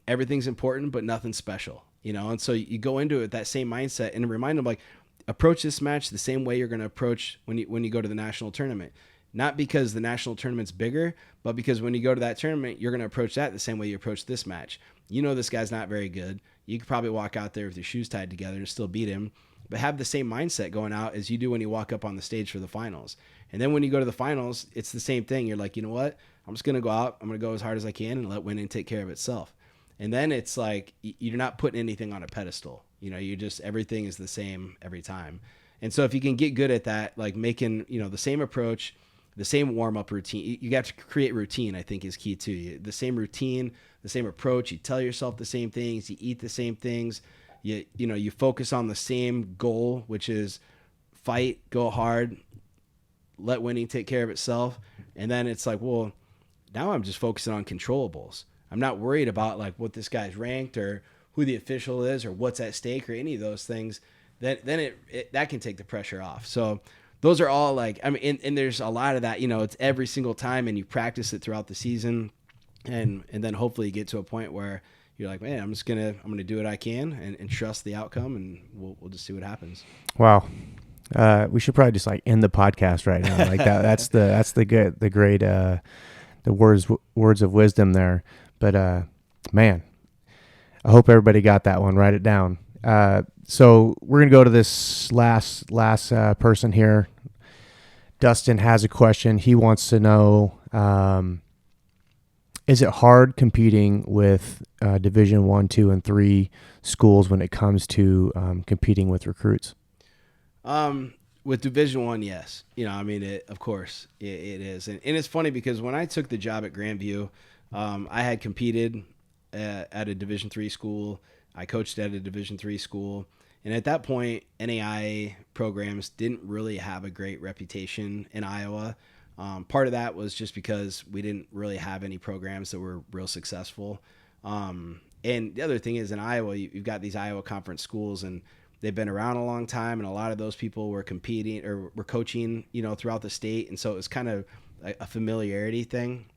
everything's important, but nothing special, you know? And so you go into it with that same mindset and remind them, like, approach this match the same way you're going to approach when you go to the national tournament. Not because the national tournament's bigger, but because when you go to that tournament, you're going to approach that the same way you approach this match. You know this guy's not very good. You could probably walk out there with your shoes tied together and still beat him, but have the same mindset going out as you do when you walk up on the stage for the finals. And then when you go to the finals, it's the same thing. You're like, you know what? I'm just going to go out. I'm going to go as hard as I can and let winning take care of itself. And then it's like, you're not putting anything on a pedestal. You know, everything is the same every time. And so if you can get good at that, like making, you know, the same approach, the same warm-up routine, you got to create routine, I think, is key too. The same routine, the same approach, you tell yourself the same things, you eat the same things, you know, you focus on the same goal, which is fight, go hard, let winning take care of itself. And then it's like, well, now I'm just focusing on controllables. I'm not worried about like what this guy's ranked or who the official is or what's at stake or any of those things. Then that can take the pressure off. So those are all like, I mean, and there's a lot of that, you know, it's every single time, and you practice it throughout the season. And then hopefully you get to a point where you're like, man, I'm going to do what I can and trust the outcome, and we'll just see what happens. Wow. We should probably just like end the podcast right now. Like that's the great, the words of wisdom there. But, man, I hope everybody got that one. Write it down. So we're going to go to this last person here. Dustin has a question. He wants to know, is it hard competing with Division 1, 2, and 3 schools when it comes to competing with recruits? With Division 1, yes. You know, I mean, of course it is. And it's funny because when I took the job at Grandview, I had competed at a Division 3 school. I coached at a Division 3 school. And at that point, NAIA programs didn't really have a great reputation in Iowa. Part of that was just because we didn't really have any programs that were real successful. And the other thing is, in Iowa, you've got these Iowa Conference schools, and they've been around a long time, and a lot of those people were competing or were coaching, you know, throughout the state. And so it was kind of a familiarity thing.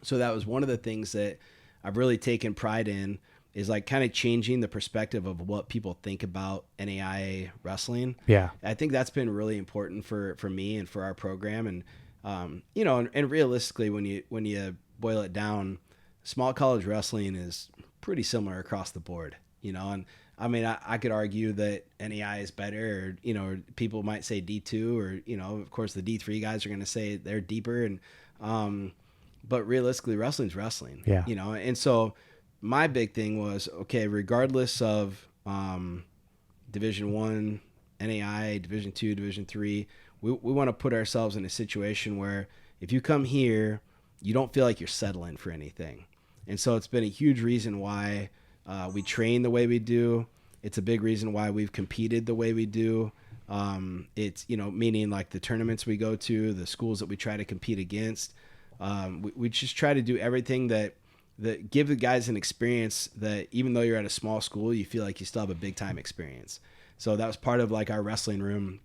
So that was one of the things that I've really taken pride in, is like kind of changing the perspective of what people think about NAIA wrestling. Yeah. I think that's been really important for me and for our program. And, you know, and realistically, when you boil it down, small college wrestling is pretty similar across the board, you know, and I mean, I could argue that NAI is better, or, you know, people might say D2, or, you know, of course the D3 guys are going to say they're deeper. And, but realistically, wrestling's wrestling, yeah. You know? And so my big thing was, okay, regardless of, Division I, NAI, Division II, Division III, we want to put ourselves in a situation where if you come here, you don't feel like you're settling for anything. And so it's been a huge reason why, we train the way we do. It's a big reason why we've competed the way we do. It's, you know, meaning like the tournaments we go to, the schools that we try to compete against. We just try to do everything that give the guys an experience that even though you're at a small school, you feel like you still have a big time experience. So that was part of like our wrestling room.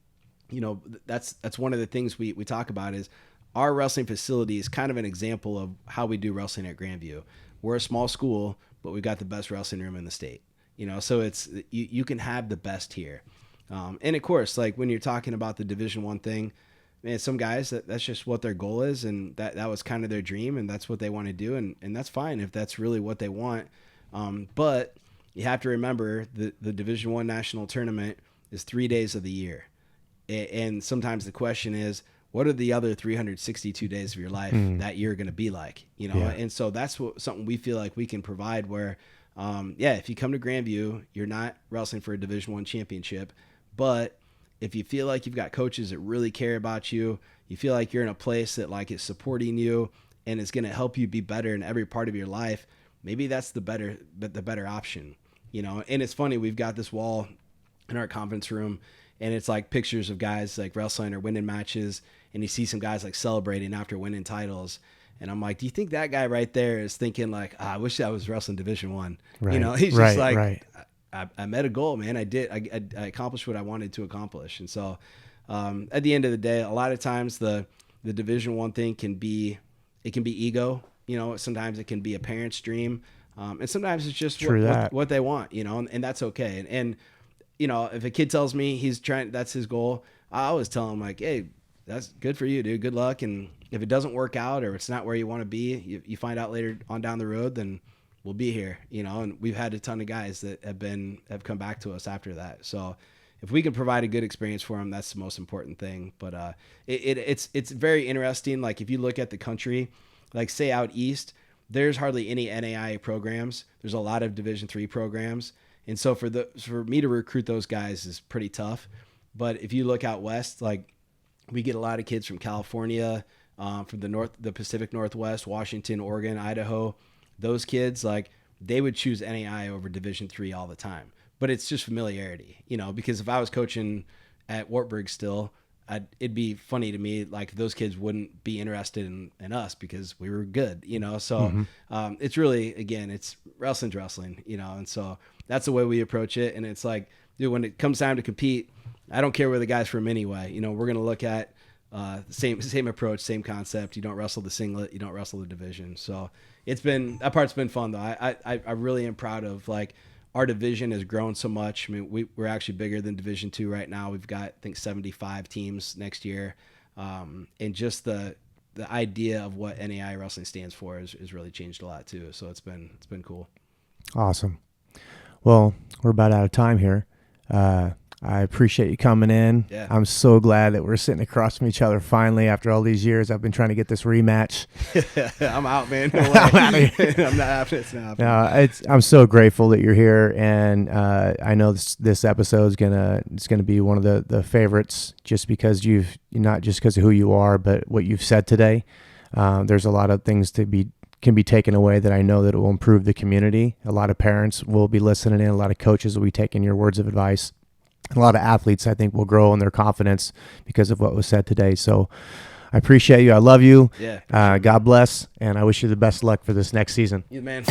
You know, that's one of the things we talk about is our wrestling facility is kind of an example of how we do wrestling at Grandview. We're a small school, but we got the best wrestling room in the state, you know, so it's, you can have the best here. And of course, like when you're talking about the Division I thing, man, some guys that's just what their goal is. And that was kind of their dream, and that's what they want to do. And that's fine if that's really what they want. But you have to remember the Division I national tournament is 3 days of the year. And sometimes the question is, what are the other 362 days of your life that year going to be like, you know? Yeah. And so that's something we feel like we can provide where, if you come to Grandview, you're not wrestling for a Division I championship, but if you feel like you've got coaches that really care about you, you feel like you're in a place that like is supporting you and is going to help you be better in every part of your life, maybe that's the better option, you know? And it's funny, we've got this wall in our conference room, and it's like pictures of guys like wrestling or winning matches. And you see some guys like celebrating after winning titles. And I'm like, do you think that guy right there is thinking like, I wish I was wrestling Division I? Right. You know, he's just I met a goal, man. I accomplished what I wanted to accomplish. And so at the end of the day, a lot of times the Division I thing can be ego. You know, sometimes it can be a parent's dream. And sometimes it's just what they want, you know, and that's okay. And you know, if a kid tells me that's his goal, I always tell him like, hey, that's good for you, dude. Good luck. And if it doesn't work out or it's not where you want to be, you find out later on down the road, then we'll be here, you know. And we've had a ton of guys that have come back to us after that. So if we can provide a good experience for them, that's the most important thing. But it's very interesting. Like if you look at the country, like say out east, there's hardly any NAIA programs. There's a lot of Division III programs. And so for me to recruit those guys is pretty tough. But if you look out west, like we get a lot of kids from California, from the Pacific Northwest, Washington, Oregon, Idaho. Those kids, like they would choose NAI over Division III all the time. But it's just familiarity, you know, because if I was coaching at Wartburg still, it'd be funny to me, like those kids wouldn't be interested in us because we were good, you know? So it's really, again, it's wrestling's wrestling, you know? And so that's the way we approach it. And it's like, dude, when it comes time to compete, I don't care where the guy's from anyway. You know, we're going to look at same approach, same concept. You don't wrestle the singlet, you don't wrestle the division. So that part's been fun though. I really am proud of like our division has grown so much. I mean, we're actually bigger than Division II right now. We've got, I think, 75 teams next year. And just the idea of what NAI wrestling stands for has really changed a lot too. So it's been cool. Awesome. Well, we're about out of time here. I appreciate you coming in. Yeah. I'm so glad that we're sitting across from each other finally after all these years. I've been trying to get this rematch. I'm out, man. No way. I'm out of here. I'm not happening. It's not happening. I'm so grateful that you're here, and I know this episode is gonna be one of the favorites, just because not just because of who you are, but what you've said today. There's a lot of things can be taken away that I know that it will improve the community. A lot of parents will be listening in. A lot of coaches will be taking your words of advice. A lot of athletes, I think, will grow in their confidence because of what was said today. So I appreciate you. I love you. Yeah. God bless. And I wish you the best luck for this next season. You, man.